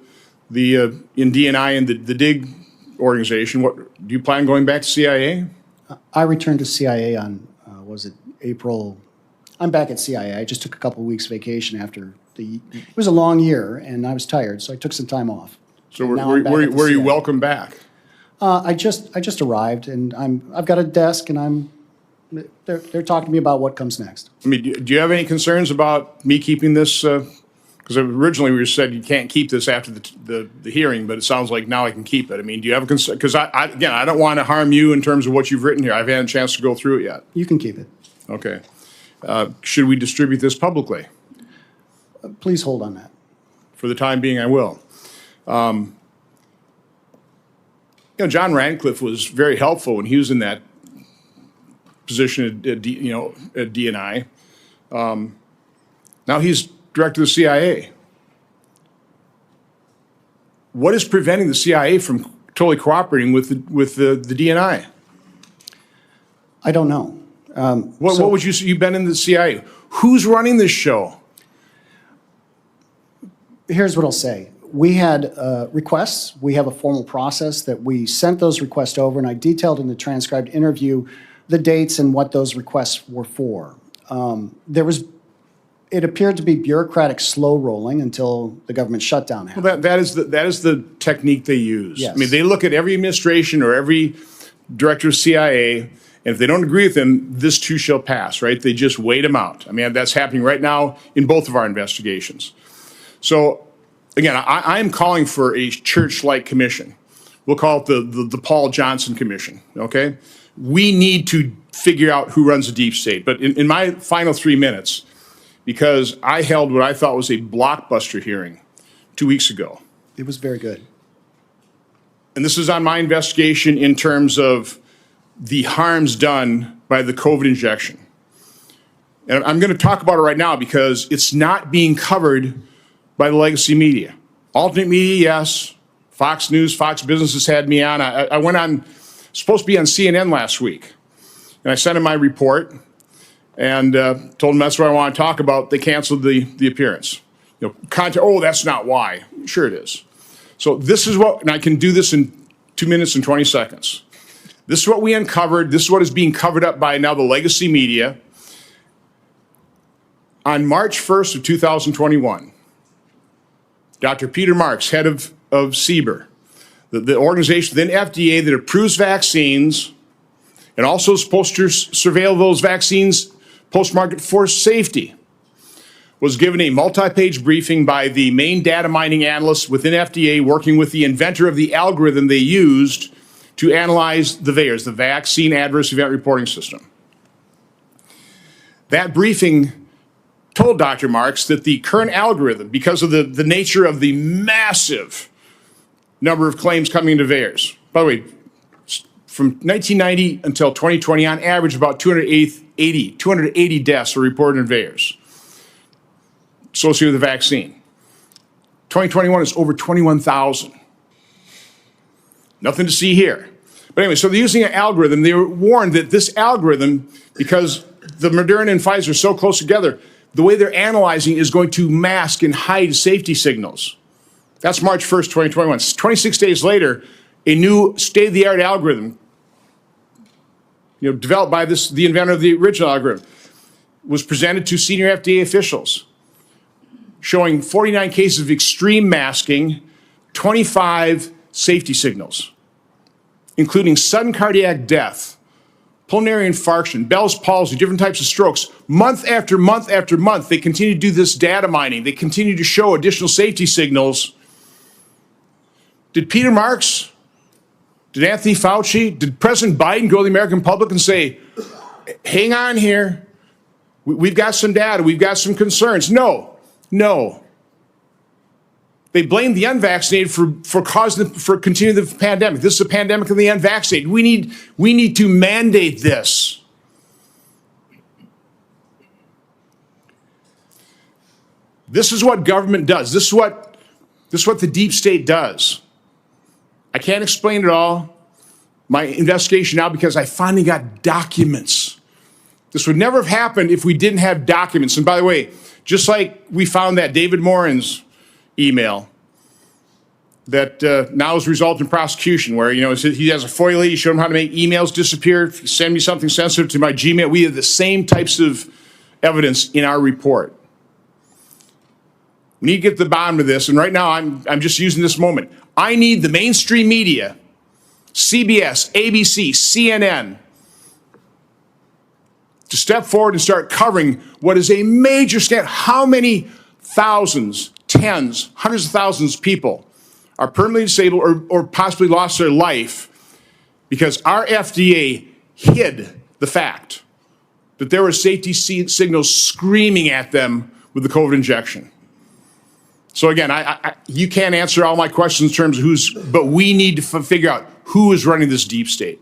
in DNI and the DIG organization. What do you plan going back to CIA? I returned to CIA on, was it April? I'm back at CIA. I just took a couple of weeks vacation after it was a long year and I was tired, so I took some time off. So were you welcome back? I just arrived and I've got a desk and they're talking to me about what comes next. I mean, do you have any concerns about me keeping this? Because originally we said you can't keep this after the hearing, but it sounds like now I can keep it. I mean, do you have a concern? Because again, I don't want to harm you in terms of what you've written here. I haven't had a chance to go through it yet. You can keep it. Okay. Should we distribute this publicly? Please hold on that. For the time being, I will. John Radcliffe was very helpful when he was in that position at DNI. Now he's director of the CIA. What is preventing the CIA from totally cooperating with the DNI? I don't know. What would you say? You've been in the CIA. Who's running this show? Here's what I'll say. We had requests. We have a formal process that we sent those requests over, and I detailed in the transcribed interview the dates and what those requests were for. It appeared to be bureaucratic slow rolling until the government shutdown happened. Well, that is the technique they use. Yes. I mean, they look at every administration or every director of CIA, and if they don't agree with them, this too shall pass, right? They just wait them out. I mean, that's happening right now in both of our investigations. So, again, I'm calling for a church-like commission. We'll call it the Paul Johnson Commission, okay? We need to figure out who runs the deep state. But in my final 3 minutes, because I held what I thought was a blockbuster hearing 2 weeks ago. It was very good. And this is on my investigation in terms of the harms done by the COVID injection. And I'm going to talk about it right now because it's not being covered by the legacy media. Alternate media, yes. Fox News, Fox Business has had me on. I went on, supposed to be on CNN last week. And I sent them my report and told them that's what I want to talk about. They canceled the appearance. Oh, that's not why. Sure it is. So this is what, and I can do this in 2 minutes and 20 seconds. This is what we uncovered. This is what is being covered up by now the legacy media. On March 1st of 2021, Dr. Peter Marks, head of CBER, the organization within FDA that approves vaccines and also is supposed to surveil those vaccines post-market for safety, was given a multi-page briefing by the main data mining analysts within FDA working with the inventor of the algorithm they used to analyze the VAERS, the Vaccine Adverse Event Reporting System. That briefing told Dr. Marks that the current algorithm, because of the nature of the massive number of claims coming into VAERS, by the way, from 1990 until 2020, on average, about 280 deaths were reported in VAERS associated with the vaccine. 2021 is over 21,000. Nothing to see here. But anyway, so they're using an algorithm. They were warned that this algorithm, because the Moderna and Pfizer are so close together, the way they're analyzing is going to mask and hide safety signals. That's March 1st, 2021. 26 days later, a new state-of-the-art algorithm, developed by the inventor of the original algorithm, was presented to senior FDA officials, showing 49 cases of extreme masking, 25 safety signals, including sudden cardiac death, pulmonary infarction, Bell's palsy, different types of strokes. Month after month after month, they continue to do this data mining. They continue to show additional safety signals. Did Peter Marks, did Anthony Fauci, did President Biden go to the American public and say, hang on here, we've got some data, we've got some concerns? No, no. They blame the unvaccinated for continuing the pandemic. This is a pandemic of the unvaccinated. We need to mandate this. This is what government does. This is what the deep state does. I can't explain it all. My investigation now, because I finally got documents. This would never have happened if we didn't have documents. And by the way, just like we found that David Morin's email that now has resulted in prosecution, where he has a FOIA lead, you showed him how to make emails disappear, send me something sensitive to my Gmail. We have the same types of evidence in our report. We need to get to the bottom of this, and right now I'm just using this moment. I need the mainstream media, CBS, ABC, CNN, to step forward and start covering what is a major scandal. How many thousands, tens, hundreds of thousands of people are permanently disabled or possibly lost their life because our FDA hid the fact that there were safety signals screaming at them with the COVID injection? So again, you can't answer all my questions in terms of but we need to figure out who is running this deep state.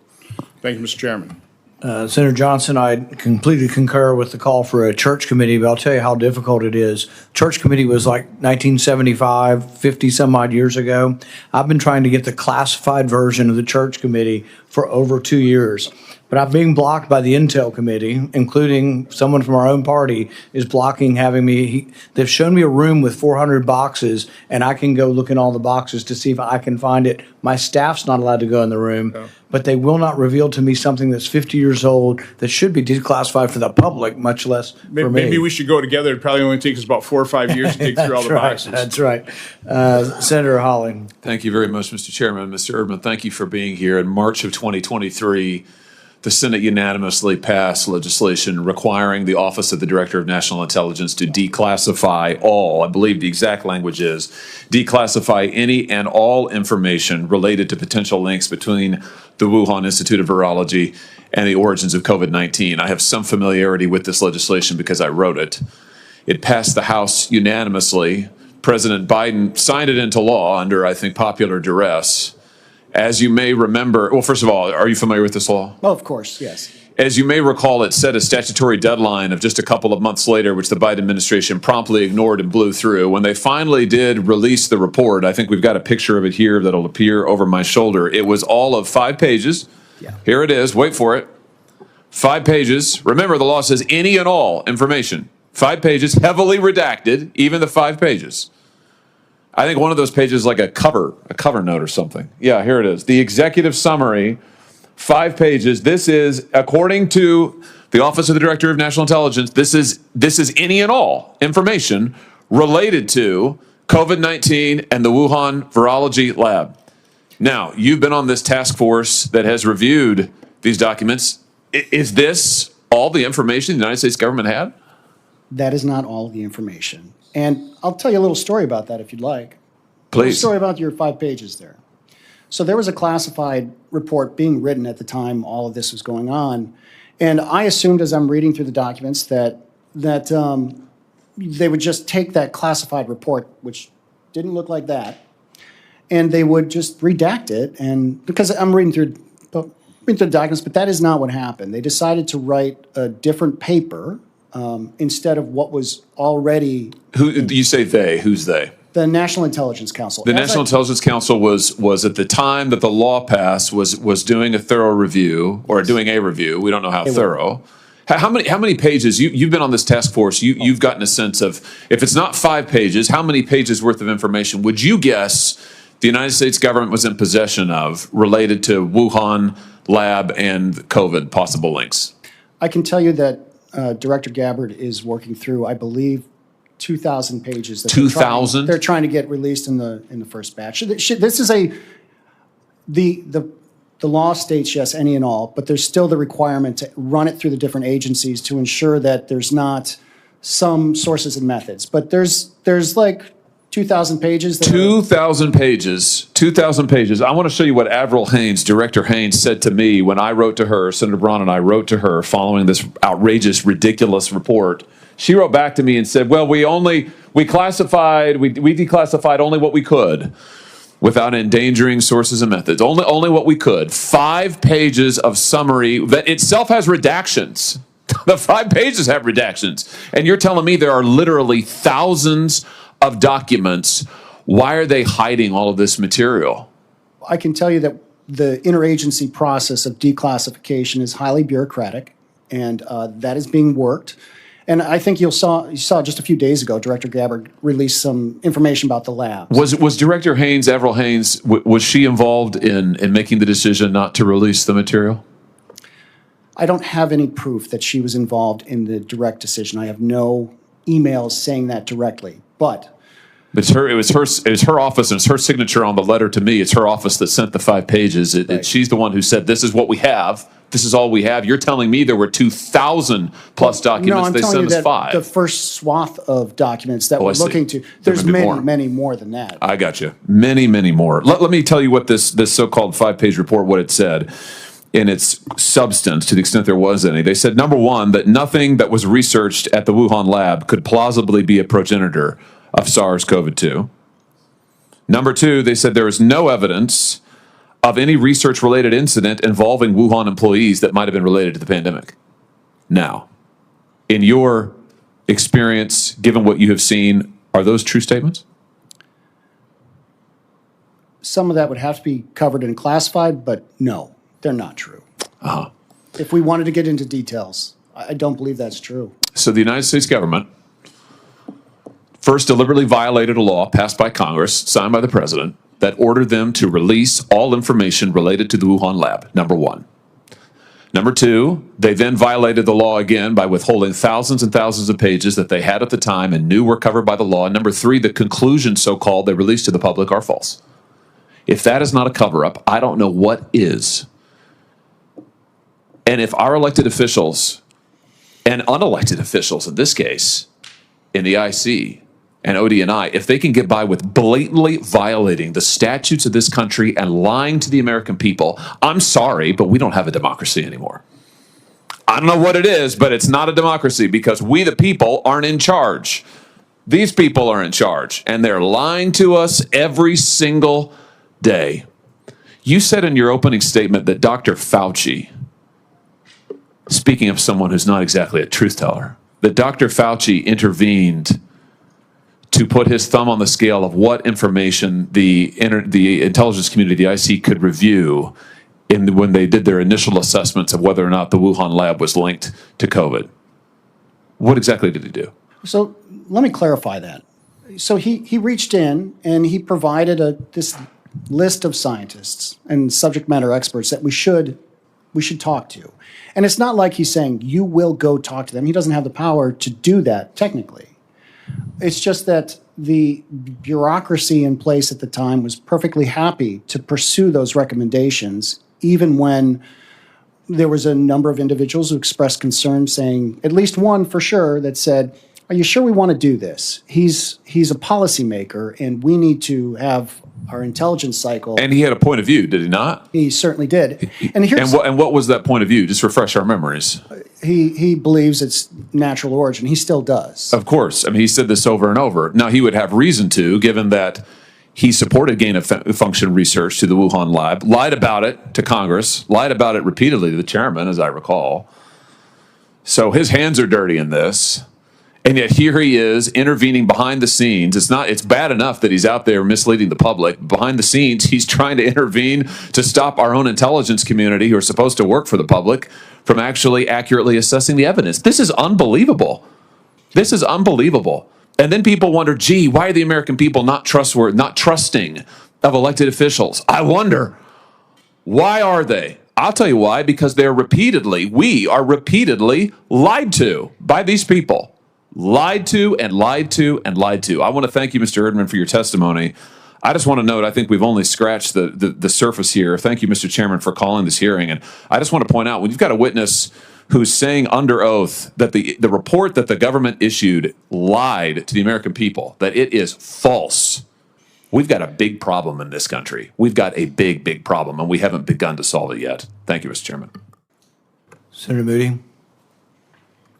Thank you, Mr. Chairman. Senator Johnson, I completely concur with the call for a church committee, but I'll tell you how difficult it is. Church committee was like 1975, 50 some odd years ago. I've been trying to get the classified version of the church committee for over 2 years. But I'm being blocked by the Intel committee, including someone from our own party is blocking having me. They've shown me a room with 400 boxes, and I can go look in all the boxes to see if I can find it. My staff's not allowed to go in the room, but they will not reveal to me something that's 50 years old that should be declassified for the public, much less for me. Maybe we should go together. It probably only takes us about 4 or 5 years to dig through all the boxes. That's right. Senator Hawley. Thank you very much, Mr. Chairman. Mr. Erdman, thank you for being here. In March of 2023, the Senate unanimously passed legislation requiring the Office of the Director of National Intelligence to declassify all, I believe the exact language is, declassify any and all information related to potential links between the Wuhan Institute of Virology and the origins of COVID-19. I have some familiarity with this legislation because I wrote it. It passed the House unanimously. President Biden signed it into law under, I think, popular duress. As you may remember, well, first of all, are you familiar with this law? Oh, of course, yes. As you may recall, it set a statutory deadline of just a couple of months later, which the Biden administration promptly ignored and blew through. When they finally did release the report, I think we've got a picture of it here that'll appear over my shoulder. It was all of 5 pages. Yeah. Here it is. Wait for it. 5 pages. Remember, the law says any and all information. 5 pages, heavily redacted, even the 5 pages. I think one of those pages is like a cover note or something. Yeah, here it is. The executive summary, 5 pages. This is, according to the Office of the Director of National Intelligence, this is any and all information related to COVID-19 and the Wuhan Virology Lab. Now, you've been on this task force that has reviewed these documents. Is this all the information the United States government had? That is not all the information. And I'll tell you a little story about that if you'd like. Please. A little story about your 5 pages there. So there was a classified report being written at the time all of this was going on. And I assumed as I'm reading through the documents that they would just take that classified report, which didn't look like that, and they would just redact it. And because I'm reading through the documents, but that is not what happened. They decided to write a different paper instead of what was already. Who you say they? Who's they? The National Intelligence Council. The National Intelligence Council was at the time that the law passed was doing a thorough review or doing a review. We don't know how thorough. How many pages? You've been on this task force. You've gotten a sense of, if it's not 5 pages, how many pages worth of information would you guess the United States government was in possession of related to Wuhan lab and COVID possible links? I can tell you that Director Gabbard is working through, I believe, 2,000 pages. 2,000? They're trying to get released in the first batch. This is the law states yes, any and all, but there's still the requirement to run it through the different agencies to ensure that there's not some sources and methods. But there's like 2,000 pages. 2,000 pages. 2,000 pages. I want to show you what Avril Haines, Director Haines, said to me when I wrote to her, Senator Braun and I wrote to her following this outrageous, ridiculous report. She wrote back to me and said, well, we declassified only what we could without endangering sources and methods. Only what we could. 5 pages of summary that itself has redactions. The 5 pages have redactions. And you're telling me there are literally thousands of documents. Why are they hiding all of this material? I can tell you that the interagency process of declassification is highly bureaucratic, and that is being worked. And I think you saw just a few days ago, Director Gabbard released some information about the labs. Was Director Haines, Avril Haines, was she involved in making the decision not to release the material? I don't have any proof that she was involved in the direct decision. I have no emails saying that directly. But it was her office, and it's her signature on the letter to me. It's her office that sent the 5 pages. She's the one who said, this is what we have. This is all we have. You're telling me there were 2,000 plus documents. No, I'm they telling sent you us that 5. the first swath of documents that we're looking to, there's many more than that. I got you. Many more. Let me tell you what this so-called 5-page report, what it said in its substance, to the extent there was any. They said, number one, that nothing that was researched at the Wuhan lab could plausibly be a progenitor of SARS-CoV-2. Number two, they said there is no evidence of any research-related incident involving Wuhan employees that might have been related to the pandemic. Now, in your experience, given what you have seen, are those true statements? Some of that would have to be covered and classified, but no, they're not true. If we wanted to get into details, I don't believe that's true. So the United States government first deliberately violated a law passed by Congress, signed by the president, that ordered them to release all information related to the Wuhan lab, number one. Number two, they then violated the law again by withholding thousands and thousands of pages that they had at the time and knew were covered by the law. And number three, the conclusions, so-called, they released to the public are false. If that is not a cover-up, I don't know what is. And if our elected officials and unelected officials in this case, in the IC and ODNI, if they can get by with blatantly violating the statutes of this country and lying to the American people, I'm sorry, but we don't have a democracy anymore. I don't know what it is, but it's not a democracy because we, the people, aren't in charge. These people are in charge, and they're lying to us every single day. You said in your opening statement that Dr. Fauci, speaking of someone who's not exactly a truth teller, that Dr. Fauci intervened to put his thumb on the scale of what information the intelligence community, the IC, could review when they did their initial assessments of whether or not the Wuhan lab was linked to COVID. What exactly did he do? So let me clarify that. So he reached in and he provided this list of scientists and subject matter experts that we should talk to. And it's not like he's saying, you will go talk to them. He doesn't have the power to do that technically. It's just that the bureaucracy in place at the time was perfectly happy to pursue those recommendations, even when there was a number of individuals who expressed concern, saying, at least one for sure, that said, are you sure we want to do this? He's a policymaker, and we need to have our intelligence cycle. And he had a point of view, did he not? He certainly did. And what was that point of view? Just refresh our memories. He believes it's natural origin. He still does. Of course. I mean, he said this over and over. Now, he would have reason to, given that he supported gain-of-function research to the Wuhan lab, lied about it to Congress, lied about it repeatedly to the chairman, as I recall. So his hands are dirty in this. And yet here he is intervening behind the scenes. It's bad enough that he's out there misleading the public. Behind the scenes, he's trying to intervene to stop our own intelligence community, who are supposed to work for the public, from actually accurately assessing the evidence. This is unbelievable. This is unbelievable. And then people wonder, gee, why are the American people not trusting of elected officials. I wonder, why are they? I'll tell you why, because we are repeatedly lied to by these people. Lied to and lied to and lied to. I want to thank you, Mr. Erdman, for your testimony. I just want to note, I think we've only scratched the surface here. Thank you, Mr. Chairman, for calling this hearing. And I just want to point out, when you've got a witness who's saying under oath that the report that the government issued lied to the American people, that it is false, we've got a big problem in this country. We've got a big, big problem, and we haven't begun to solve it yet. Thank you, Mr. Chairman. Senator Moody.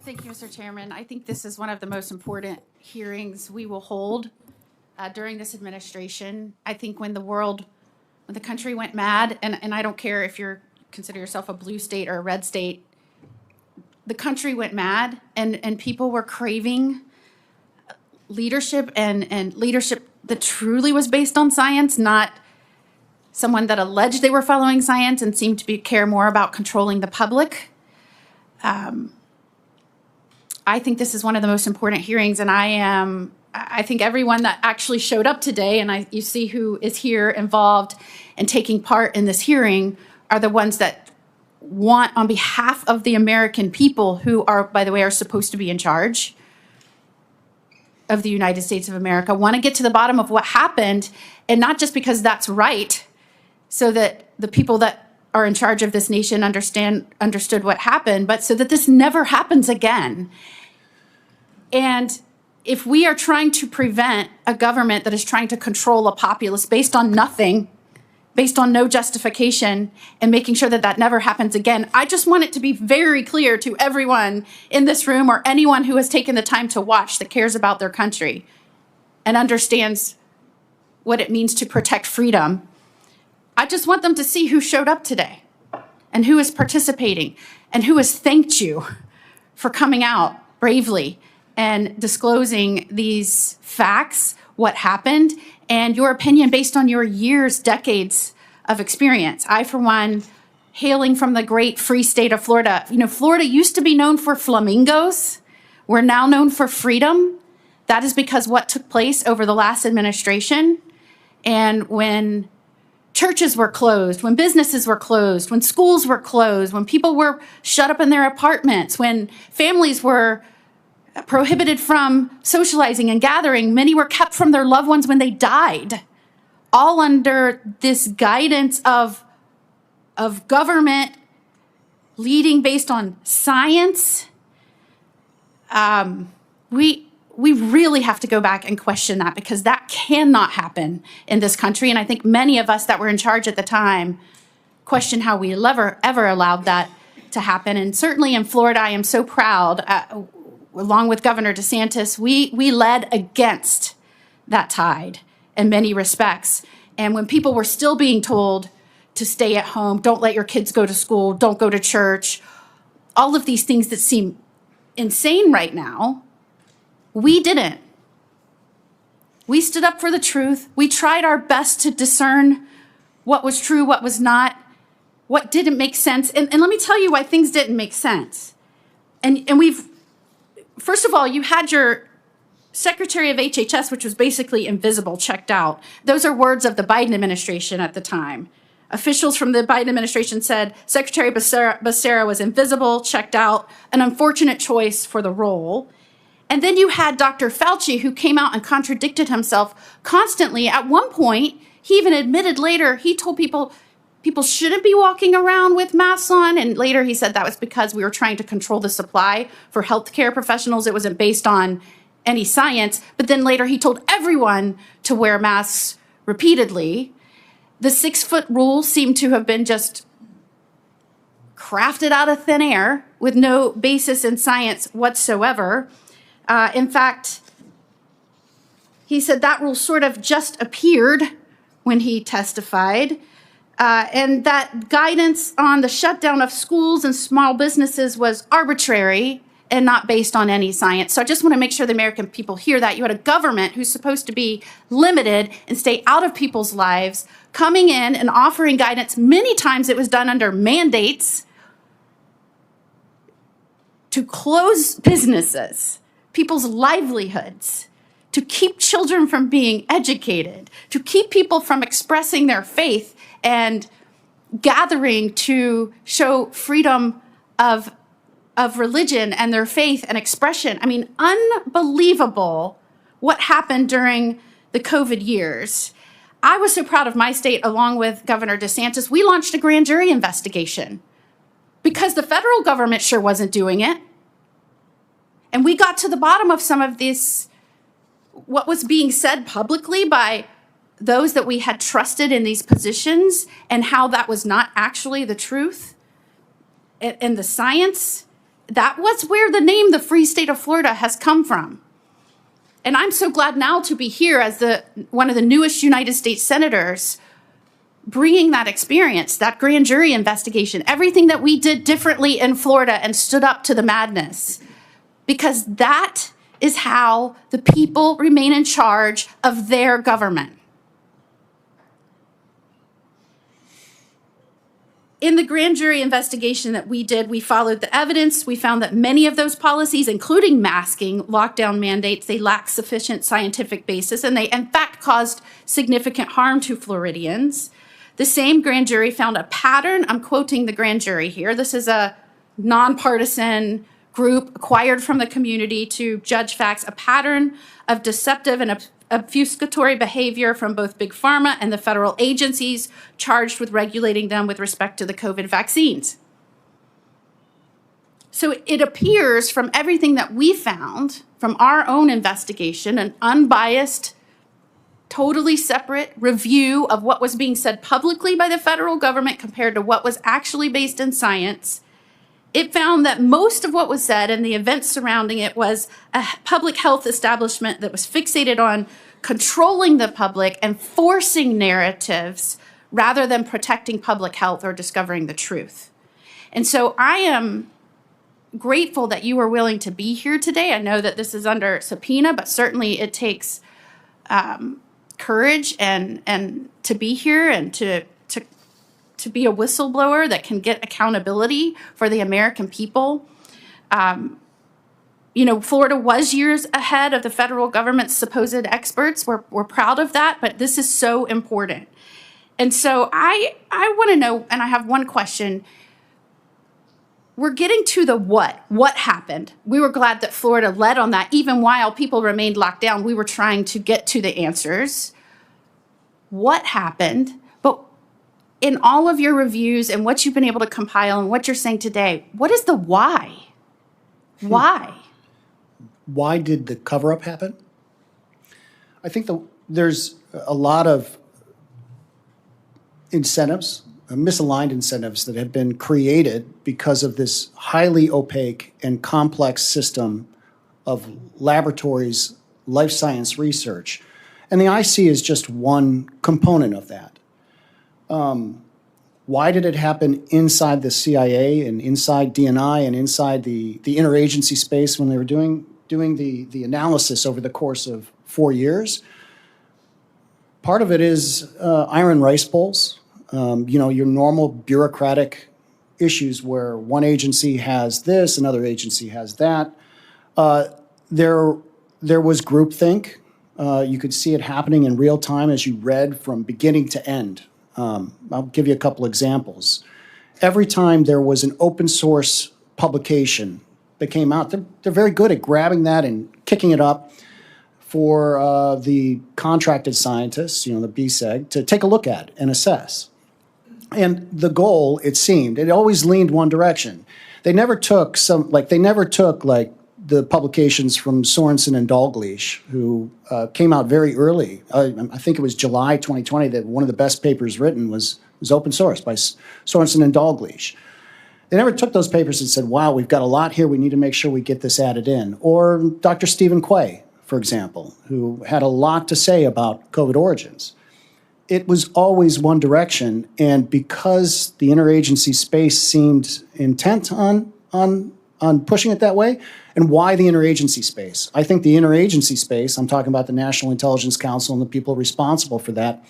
Thank you, Mr. Chairman. I think this is one of the most important hearings we will hold during this administration. I think when the country went mad, and I don't care if you consider yourself a blue state or a red state, the country went mad, and people were craving leadership and leadership that truly was based on science, not someone that alleged they were following science and seemed to care more about controlling the public. I think this is one of the most important hearings, and I think everyone that actually showed up today, and you see who is here involved and taking part in this hearing, are the ones that want, on behalf of the American people, who are, by the way, are supposed to be in charge of the United States of America, want to get to the bottom of what happened, and not just because that's right, so that the people that are in charge of this nation understood what happened, but so that this never happens again. And if we are trying to prevent a government that is trying to control a populace based on nothing, based on no justification, and making sure that that never happens again, I just want it to be very clear to everyone in this room or anyone who has taken the time to watch that cares about their country and understands what it means to protect freedom. I just want them to see who showed up today and who is participating and who has thanked you for coming out bravely and disclosing these facts, what happened, and your opinion based on your years, decades of experience. I, for one, hailing from the great free state of Florida. Florida used to be known for flamingos. We're now known for freedom. That is because what took place over the last administration, and when churches were closed, when businesses were closed, when schools were closed, when people were shut up in their apartments, when families were prohibited from socializing and gathering, many were kept from their loved ones when they died, all under this guidance of government leading based on science. We really have to go back and question that, because that cannot happen in this country. And I think many of us that were in charge at the time question how we ever allowed that to happen. And certainly in Florida, I am so proud, along with Governor DeSantis, we led against that tide in many respects. And when people were still being told to stay at home, don't let your kids go to school, don't go to church, all of these things that seem insane right now, we didn't. We stood up for the truth. We tried our best to discern what was true, what was not, what didn't make sense. And let me tell you why things didn't make sense. And first of all, you had your Secretary of HHS, which was basically invisible, checked out. Those are words of the Biden administration at the time. Officials from the Biden administration said Secretary Becerra was invisible, checked out, an unfortunate choice for the role. And then you had Dr. Fauci, who came out and contradicted himself constantly. At one point, he even admitted later, he told people shouldn't be walking around with masks on. And later he said that was because we were trying to control the supply for healthcare professionals. It wasn't based on any science. But then later he told everyone to wear masks repeatedly. The 6-foot rule seemed to have been just crafted out of thin air with no basis in science whatsoever. In fact, he said that rule sort of just appeared when he testified, and that guidance on the shutdown of schools and small businesses was arbitrary and not based on any science. So I just want to make sure the American people hear that. You had a government who's supposed to be limited and stay out of people's lives, coming in and offering guidance. Many times it was done under mandates to close businesses, people's livelihoods, to keep children from being educated, to keep people from expressing their faith and gathering to show freedom of religion and their faith and expression. I mean, unbelievable what happened during the COVID years. I was so proud of my state, along with Governor DeSantis. We launched a grand jury investigation because the federal government sure wasn't doing it. And we got to the bottom of some of this, what was being said publicly by those that we had trusted in these positions, and how that was not actually the truth. And the science, that was where the name the Free State of Florida has come from. And I'm so glad now to be here as one of the newest United States senators, bringing that experience, that grand jury investigation, everything that we did differently in Florida and stood up to the madness. Because that is how the people remain in charge of their government. In the grand jury investigation that we did, we followed the evidence. We found that many of those policies, including masking, lockdown mandates, they lack sufficient scientific basis, and they in fact caused significant harm to Floridians. The same grand jury found a pattern. I'm quoting the grand jury here. This is a nonpartisan group acquired from the community to judge facts, a pattern of deceptive and obfuscatory behavior from both Big Pharma and the federal agencies charged with regulating them with respect to the COVID vaccines. So it appears from everything that we found from our own investigation, an unbiased, totally separate review of what was being said publicly by the federal government compared to what was actually based in science. It found that most of what was said and the events surrounding it was a public health establishment that was fixated on controlling the public and forcing narratives rather than protecting public health or discovering the truth. And so I am grateful that you were willing to be here today. I know that this is under subpoena, but certainly it takes courage and to be here and to be a whistleblower that can get accountability for the American people. You know, Florida was years ahead of the federal government's supposed experts. We're proud of that, but this is so important. And so I want to know, and I have one question. We're getting to the what. What happened? We were glad that Florida led on that. Even while people remained locked down, we were trying to get to the answers. What happened? But in all of your reviews and what you've been able to compile and what you're saying today, what is the why? Why? Why did the cover-up happen? I think there's a lot of incentives, misaligned incentives that have been created because of this highly opaque and complex system of laboratories, life science research. And the IC is just one component of that. Why did it happen inside the CIA and inside DNI and inside the interagency space when they were doing the analysis over the course of 4 years? Part of it is iron rice bowls. You know, your normal bureaucratic issues where one agency has this, another agency has that. There was groupthink. You could see it happening in real time as you read from beginning to end. I'll give you a couple examples. Every time there was an open source publication that came out, they're very good at grabbing that and kicking it up for the contracted scientists, you know, the BSEG, to take a look at and assess. And the goal, it seemed, it always leaned one direction. They never took the publications from Sorensen and Dalglish, who came out very early. I think it was July 2020 that one of the best papers written was open source by Sorensen and Dalglish. They never took those papers and said, wow, we've got a lot here, we need to make sure we get this added in. Or Dr. Stephen Quay, for example, who had a lot to say about COVID origins. It was always one direction, and because the interagency space seemed intent on pushing it that way. And why the interagency space? I think the interagency space, I'm talking about the National Intelligence Council and the people responsible for that.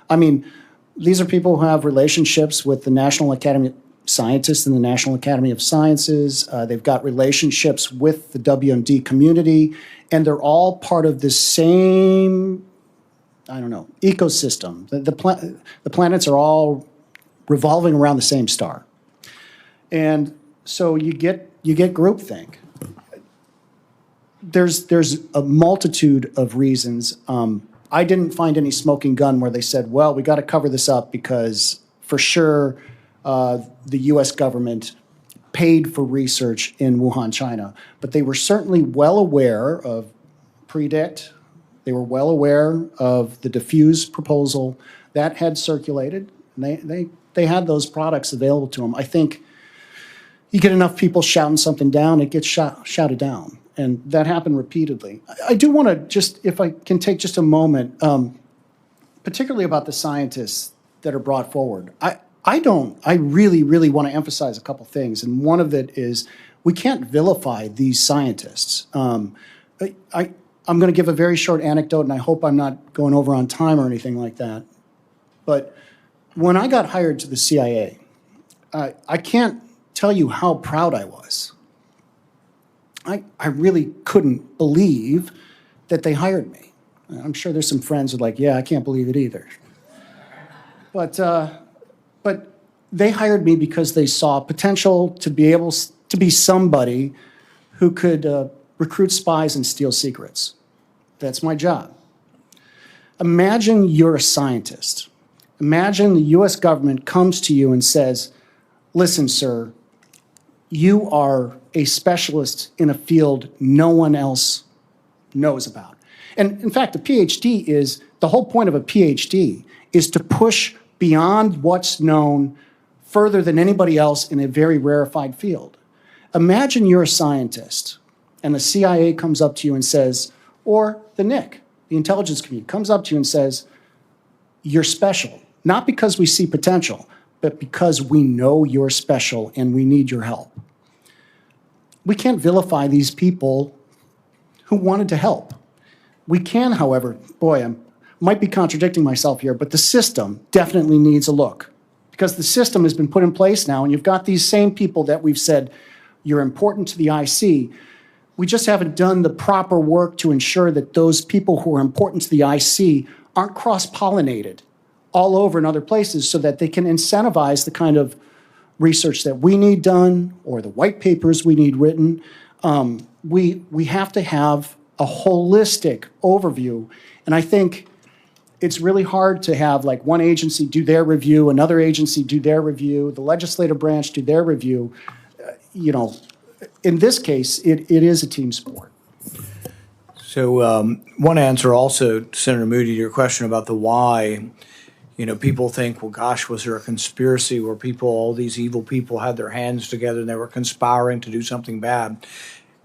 I mean, these are people who have relationships with the National Academy scientists in the National Academy of Sciences. They've got relationships with the WMD community, and they're all part of this same, I don't know, ecosystem. The planets are all revolving around the same star. And so you get groupthink. There's a multitude of reasons. I didn't find any smoking gun where they said, well, we got to cover this up because for sure the US government paid for research in Wuhan, China. But they were certainly well aware of PREDICT. They were well aware of the diffuse proposal that had circulated. And they had those products available to them. I think you get enough people shouting something down, it gets shouted down. And that happened repeatedly. I do want to just, if I can take just a moment, particularly about the scientists that are brought forward. I really want to emphasize a couple things. And one of it is we can't vilify these scientists. I'm going to give a very short anecdote, and I hope I'm not going over on time or anything like that. But when I got hired to the CIA, I can't tell you how proud I was. I really couldn't believe that they hired me. I'm sure there's some friends who are like, yeah, I can't believe it either. But they hired me because they saw potential to be able to be somebody who could recruit spies and steal secrets. That's my job. Imagine you're a scientist. Imagine the US government comes to you and says, listen, sir, you are a specialist in a field no one else knows about. And in fact, a PhD is, the whole point of a PhD is to push beyond what's known further than anybody else in a very rarefied field. Imagine you're a scientist and the CIA comes up to you and says, or the NIC, the intelligence community, comes up to you and says, you're special, not because we see potential, but because we know you're special and we need your help. We can't vilify these people who wanted to help. We can, however, boy, I might be contradicting myself here, but the system definitely needs a look because the system has been put in place now and you've got these same people that we've said, you're important to the IC. We just haven't done the proper work to ensure that those people who are important to the IC aren't cross-pollinated all over in other places so that they can incentivize the kind of research that we need done or the white papers we need written. We have to have a holistic overview. And I think it's really hard to have like one agency do their review, another agency do their review, the legislative branch do their review. You know, in this case, it is a team sport. So one answer also, Senator Moody, to your question about the why. You know, people think, well, gosh, was there a conspiracy where all these evil people had their hands together and they were conspiring to do something bad?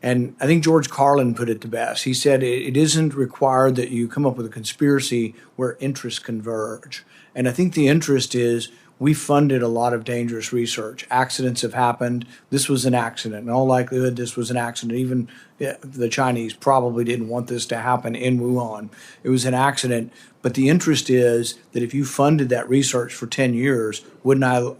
And I think George Carlin put it the best. He said it isn't required that you come up with a conspiracy where interests converge. And I think the interest is we funded a lot of dangerous research. Accidents have happened. This was an accident. In all likelihood, this was an accident. Even the Chinese probably didn't want this to happen in Wuhan. It was an accident. But the interest is that if you funded that research for 10 years, wouldn't I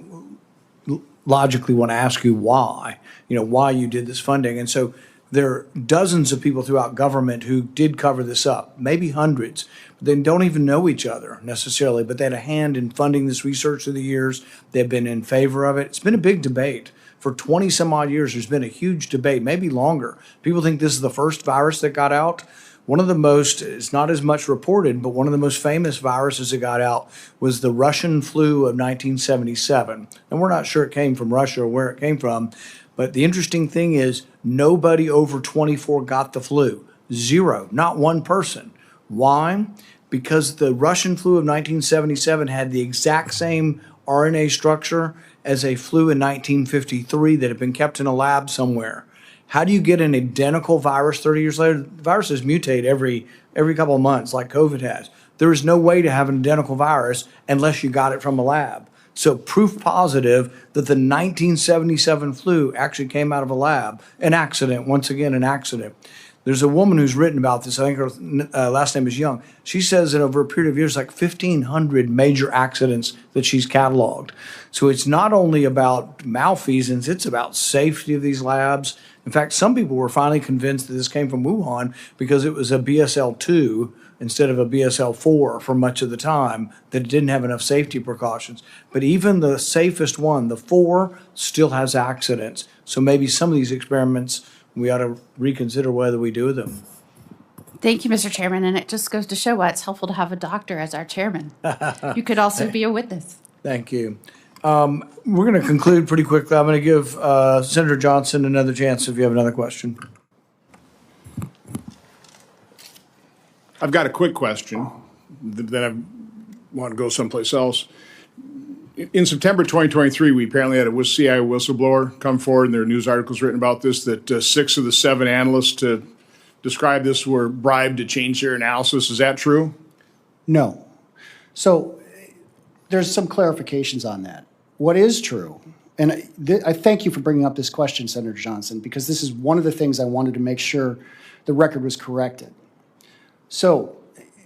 logically want to ask you why? You know, why you did this funding. And so there are dozens of people throughout government who did cover this up, maybe hundreds. But they don't even know each other necessarily, but they had a hand in funding this research through the years. They've been in favor of it. It's been a big debate. For 20 some odd years, there's been a huge debate, maybe longer. People think this is the first virus that got out. One of the most, it's not as much reported, but one of the most famous viruses that got out was the Russian flu of 1977. And we're not sure it came from Russia or where it came from. But the interesting thing is nobody over 24 got the flu. Zero, not one person. Why? Because the Russian flu of 1977 had the exact same RNA structure as a flu in 1953 that had been kept in a lab somewhere. How do you get an identical virus 30 years later? Viruses mutate every couple of months like COVID has. There is no way to have an identical virus unless you got it from a lab. So proof positive that the 1977 flu actually came out of a lab. An accident, once again, an accident. There's a woman who's written about this. I think her last name is Young. She says that over a period of years, like 1,500 major accidents that she's cataloged. So it's not only about malfeasance, it's about safety of these labs. In fact, some people were finally convinced that this came from Wuhan because it was a BSL-2 instead of a BSL-4 for much of the time, that it didn't have enough safety precautions. But even the safest one, the 4, still has accidents. So maybe some of these experiments, we ought to reconsider whether we do them. Thank you, Mr. Chairman, and it just goes to show why it's helpful to have a doctor as our chairman. You could also be a witness. Thank you. We're going to conclude pretty quickly. I'm going to give Senator Johnson another chance if you have another question. I've got a quick question, then I want to go someplace else. In September 2023, we apparently had a CIA whistleblower come forward, and there are news articles written about this, that 6 of the 7 analysts to describe this were bribed to change their analysis. Is that true? No. So there's some clarifications on that. What is true, and I thank you for bringing up this question, Senator Johnson, because this is one of the things I wanted to make sure the record was corrected. So,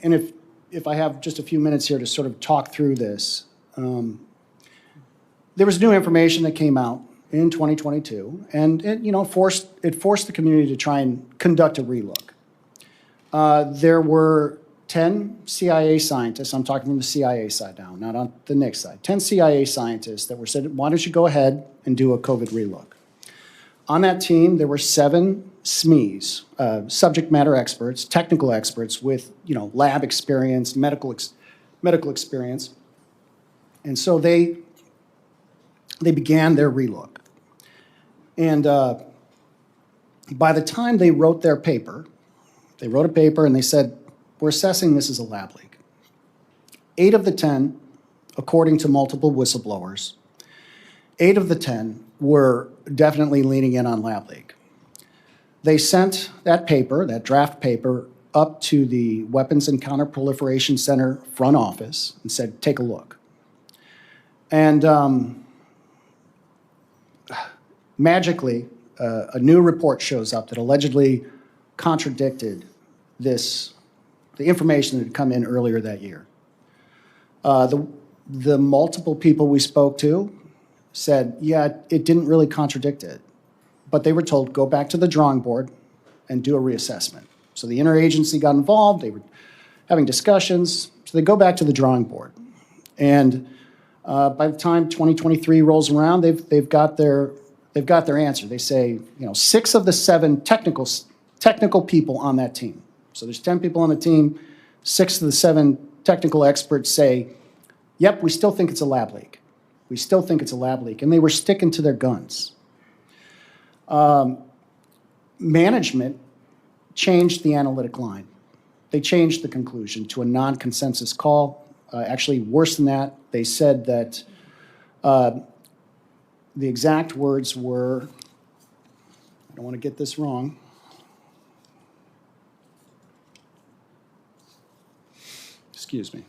and if I have just a few minutes here to sort of talk through this, there was new information that came out in 2022, and it forced the community to try and conduct a relook. There were 10 CIA scientists, I'm talking from the CIA side now, not on the NICS side, 10 CIA scientists that were said, why don't you go ahead and do a COVID relook? On that team, there were 7 SMEs, subject matter experts, technical experts with, lab experience, medical experience. And so they began their relook. And by the time they wrote their paper, they wrote a paper and they said, we're assessing this as a lab leak. 8 of the 10, according to multiple whistleblowers, 8 of the 10 were definitely leaning in on lab leak. They sent that paper, that draft paper, up to the Weapons and Counterproliferation Center front office and said, take a look. And magically, a new report shows up that allegedly contradicted the information that had come in earlier that year. The multiple people we spoke to said, yeah, it didn't really contradict it. But they were told, go back to the drawing board and do a reassessment. So the interagency got involved. They were having discussions. So they go back to the drawing board. And by the time 2023 rolls around, they've got their answer. They say, 6 of the 7 technical people on that team. So there's 10 people on the team. 6 of the 7 technical experts say, yep, we still think it's a lab leak. We still think it's a lab leak. And they were sticking to their guns. Management changed the analytic line. They changed the conclusion to a non-consensus call. Actually, worse than that, they said that the exact words were, I don't want to get this wrong. Excuse me.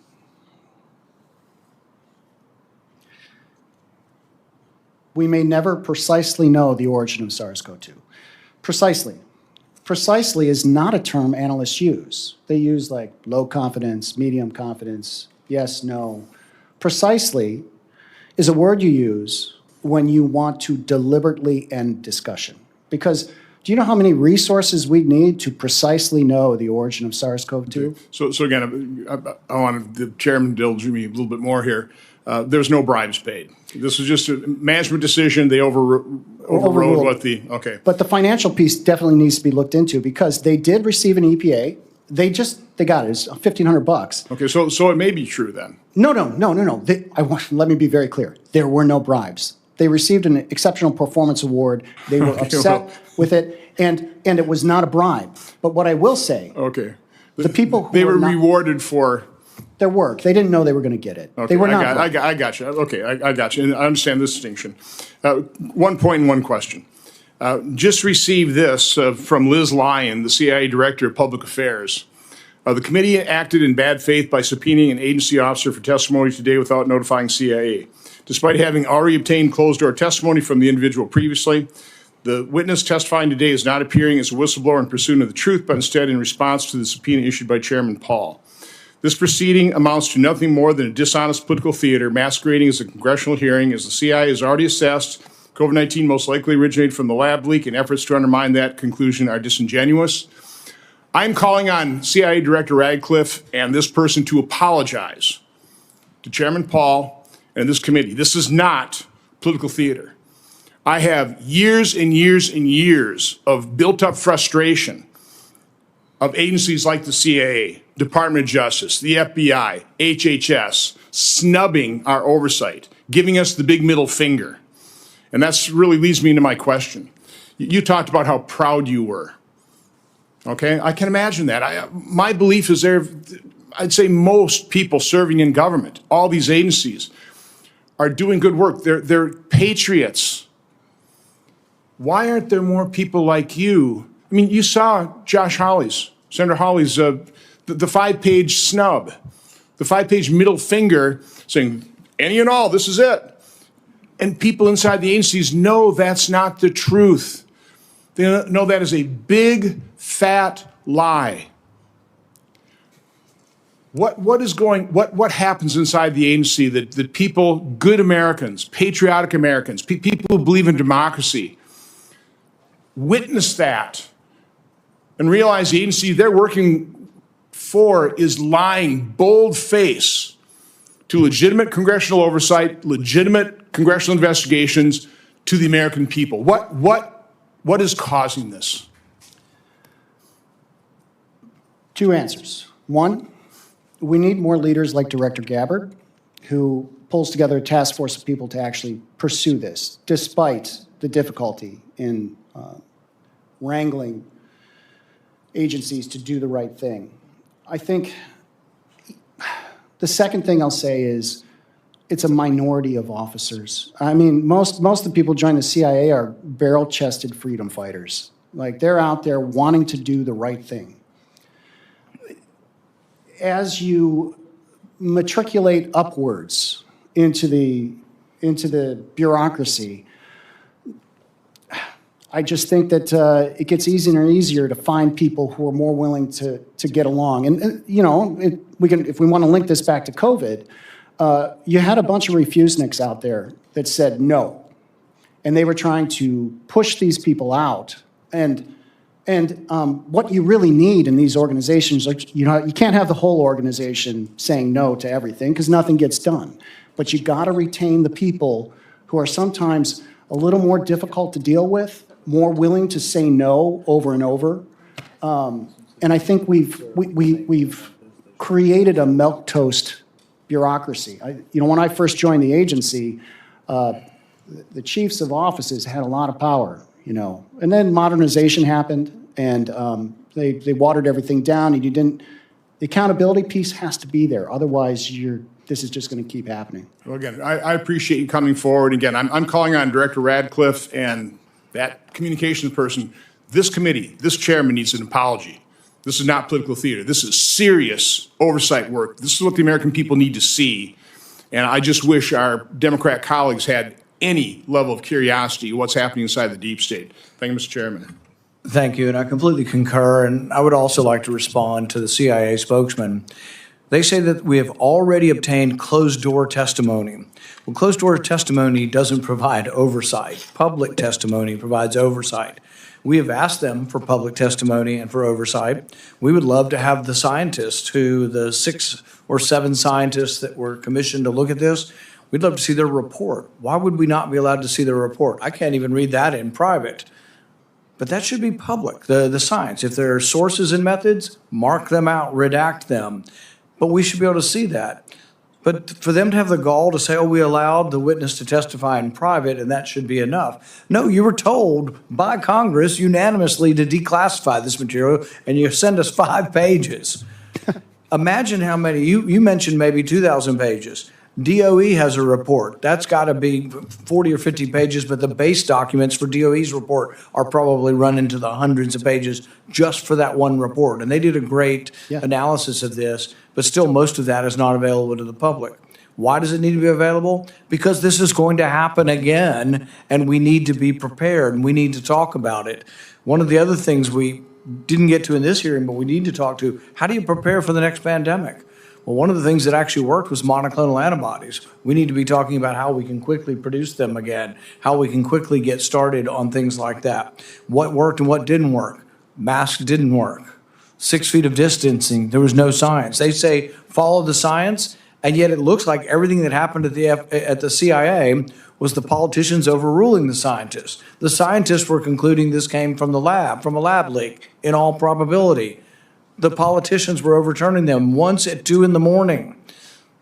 We may never precisely know the origin of SARS-CoV-2. Precisely. Precisely is not a term analysts use. They use like low confidence, medium confidence, yes, no. Precisely is a word you use when you want to deliberately end discussion. Because do you know how many resources we'd need to precisely know the origin of SARS-CoV-2? So again, I want the chairman to indulge me a little bit more here. There's no bribes paid. This was just a management decision. They overrode what the, okay. But the financial piece definitely needs to be looked into because they did receive an EPA. They got it. It's $1,500. Okay, so it may be true then. No. Let me be very clear. There were no bribes. They received an exceptional performance award. They were upset with it, and it was not a bribe. But what I will say, okay, the people who they were rewarded for their work. They didn't know they were going to get it. Okay, they were not. I got you. Okay, I got you. And I understand this distinction. 1 point and 1 question. Just received this from Liz Lyon, the CIA Director of Public Affairs. The committee acted in bad faith by subpoenaing an agency officer for testimony today without notifying CIA. Despite having already obtained closed-door testimony from the individual previously, The witness testifying today is not appearing as a whistleblower in pursuit of the truth, but instead in response to the subpoena issued by Chairman Paul. This proceeding amounts to nothing more than a dishonest political theater masquerading as a congressional hearing, as the CIA has already assessed COVID-19 most likely originated from the lab leak, and efforts to undermine that conclusion are disingenuous. I'm calling on CIA Director Radcliffe and this person to apologize to Chairman Paul and this committee. This is not political theater. I have years and years and years of built-up frustration of agencies like the CIA, Department of Justice, the FBI, HHS, snubbing our oversight, giving us the big middle finger. And that really leads me into my question. You talked about how proud you were. Okay, I can imagine that. My belief is I'd say most people serving in government, all these agencies, are doing good work. They're patriots. Why aren't there more people like you? I mean, you saw Josh Hawley's, Senator Hawley's, the 5-page snub, the 5-page middle finger saying, any and all, this is it. And people inside the agencies know that's not the truth. They know that is a big, fat lie. What happens inside the agency that people, good Americans, patriotic Americans, people who believe in democracy, witness that and realize the agency they're working for is lying bold-faced to legitimate congressional oversight, legitimate congressional investigations to the American people? What is causing this? Two answers. One, we need more leaders like Director Gabbard, who pulls together a task force of people to actually pursue this, despite the difficulty in wrangling agencies to do the right thing. I think the second thing I'll say is it's a minority of officers. I mean, most of the people joining the CIA are barrel-chested freedom fighters. Like, they're out there wanting to do the right thing. As you matriculate upwards into the bureaucracy, I just think that it gets easier and easier to find people who are more willing to get along. And you know, if we want to link this back to COVID, you had a bunch of refuseniks out there that said no, and they were trying to push these people out. And what you really need in these organizations, like, you know, you can't have the whole organization saying no to everything because nothing gets done. But you got to retain the people who are sometimes a little more difficult to deal with, more willing to say no over and over. And I think we've created a milquetoast bureaucracy. You know, when I first joined the agency, the chiefs of offices had a lot of power, you know, and then modernization happened, and they watered everything down, and the accountability piece has to be there. Otherwise, this is just going to keep happening. Well, again, I appreciate you coming forward. Again, I'm calling on Director Radcliffe and that communications person. This committee, this chairman needs an apology. This is not political theater. This is serious oversight work. This is what the American people need to see. And I just wish our Democrat colleagues had any level of curiosity what's happening inside the deep state. Thank you, Mr. Chairman. Thank you, and I completely concur. And I would also like to respond to the CIA spokesman. They say that we have already obtained closed-door testimony. Well, closed-door testimony doesn't provide oversight. Public testimony provides oversight. We have asked them for public testimony and for oversight. We would love to have the scientists, the 6 or 7 scientists that were commissioned to look at this, we'd love to see their report. Why would we not be allowed to see their report? I can't even read that in private. But that should be public, the science. If there are sources and methods, mark them out, redact them. But we should be able to see that. But for them to have the gall to say, oh, we allowed the witness to testify in private and that should be enough. No, you were told by Congress unanimously to declassify this material, and you send us 5 pages. Imagine how many, you mentioned maybe 2,000 pages. DOE has a report. That's got to be 40 or 50 pages, but the base documents for DOE's report are probably run into the hundreds of pages just for that one report. And they did a great analysis of this, but still most of that is not available to the public. Why does it need to be available? Because this is going to happen again, and we need to be prepared, and we need to talk about it. One of the other things we didn't get to in this hearing, but we need to talk to, how do you prepare for the next pandemic? Well, one of the things that actually worked was monoclonal antibodies. We need to be talking about how we can quickly produce them again, how we can quickly get started on things like that. What worked and what didn't work. Masks didn't work. 6 feet of distancing, there was no science. They say follow the science, and yet it looks like everything that happened at the CIA was the politicians overruling the scientists. The scientists were concluding this came from the lab, from a lab leak, in all probability. The politicians were overturning them once at 2 in the morning.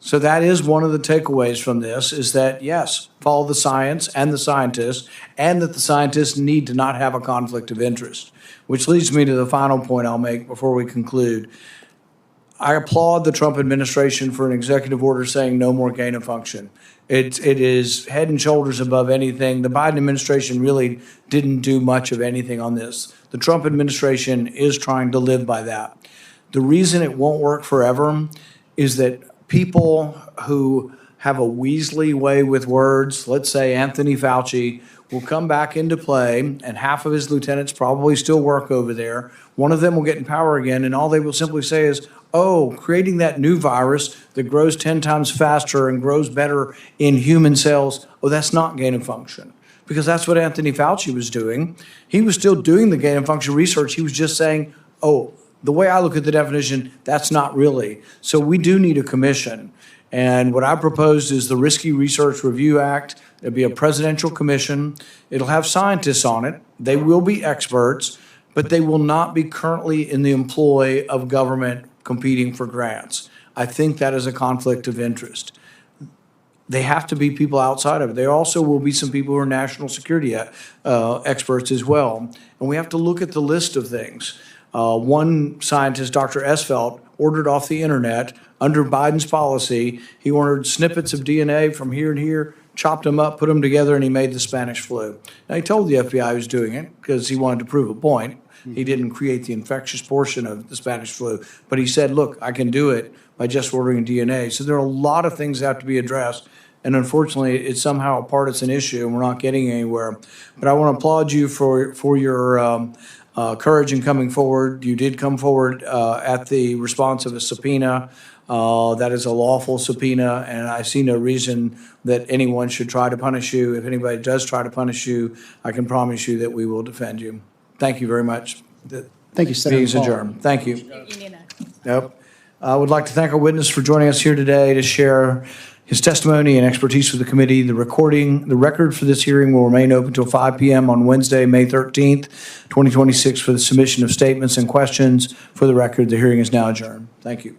So that is one of the takeaways from this, is that, yes, follow the science and the scientists, and that the scientists need to not have a conflict of interest. Which leads me to the final point I'll make before we conclude. I applaud the Trump administration for an executive order saying no more gain of function. It is head and shoulders above anything. The Biden administration really didn't do much of anything on this. The Trump administration is trying to live by that. The reason it won't work forever is that people who have a Weasley way with words, let's say Anthony Fauci, will come back into play, and half of his lieutenants probably still work over there. One of them will get in power again, and all they will simply say is, oh, creating that new virus that grows 10 times faster and grows better in human cells, oh, that's not gain of function. Because that's what Anthony Fauci was doing. He was still doing the gain of function research. He was just saying, oh, the way I look at the definition, that's not really. So we do need a commission. And what I proposed is the Risky Research Review Act. There'll be a presidential commission. It'll have scientists on it. They will be experts, but they will not be currently in the employ of government competing for grants. I think that is a conflict of interest. They have to be people outside of it. There also will be some people who are national security experts as well. And we have to look at the list of things. One scientist, Dr. Esfelt, ordered off the internet under Biden's policy. He ordered snippets of DNA from here and here, chopped them up, put them together, and he made the Spanish flu. Now, he told the FBI he was doing it because he wanted to prove a point. He didn't create the infectious portion of the Spanish flu, but he said, look, I can do it by just ordering DNA. So there are a lot of things that have to be addressed, and unfortunately, it's somehow a partisan issue, and we're not getting anywhere. But I want to applaud you for your courage in coming forward. You did come forward at the response of a subpoena. That is a lawful subpoena, and I see no reason that anyone should try to punish you. If anybody does try to punish you, I can promise you that we will defend you. Thank you very much. Thank you, Senator Meeting's Paul. adjourned. Thank you. Yep. I would like to thank our witness for joining us here today to share his testimony and expertise with the committee. The record for this hearing will remain open until 5 p.m. on Wednesday, May 13th, 2026 for the submission of statements and questions. For the record, the hearing is now adjourned. Thank you.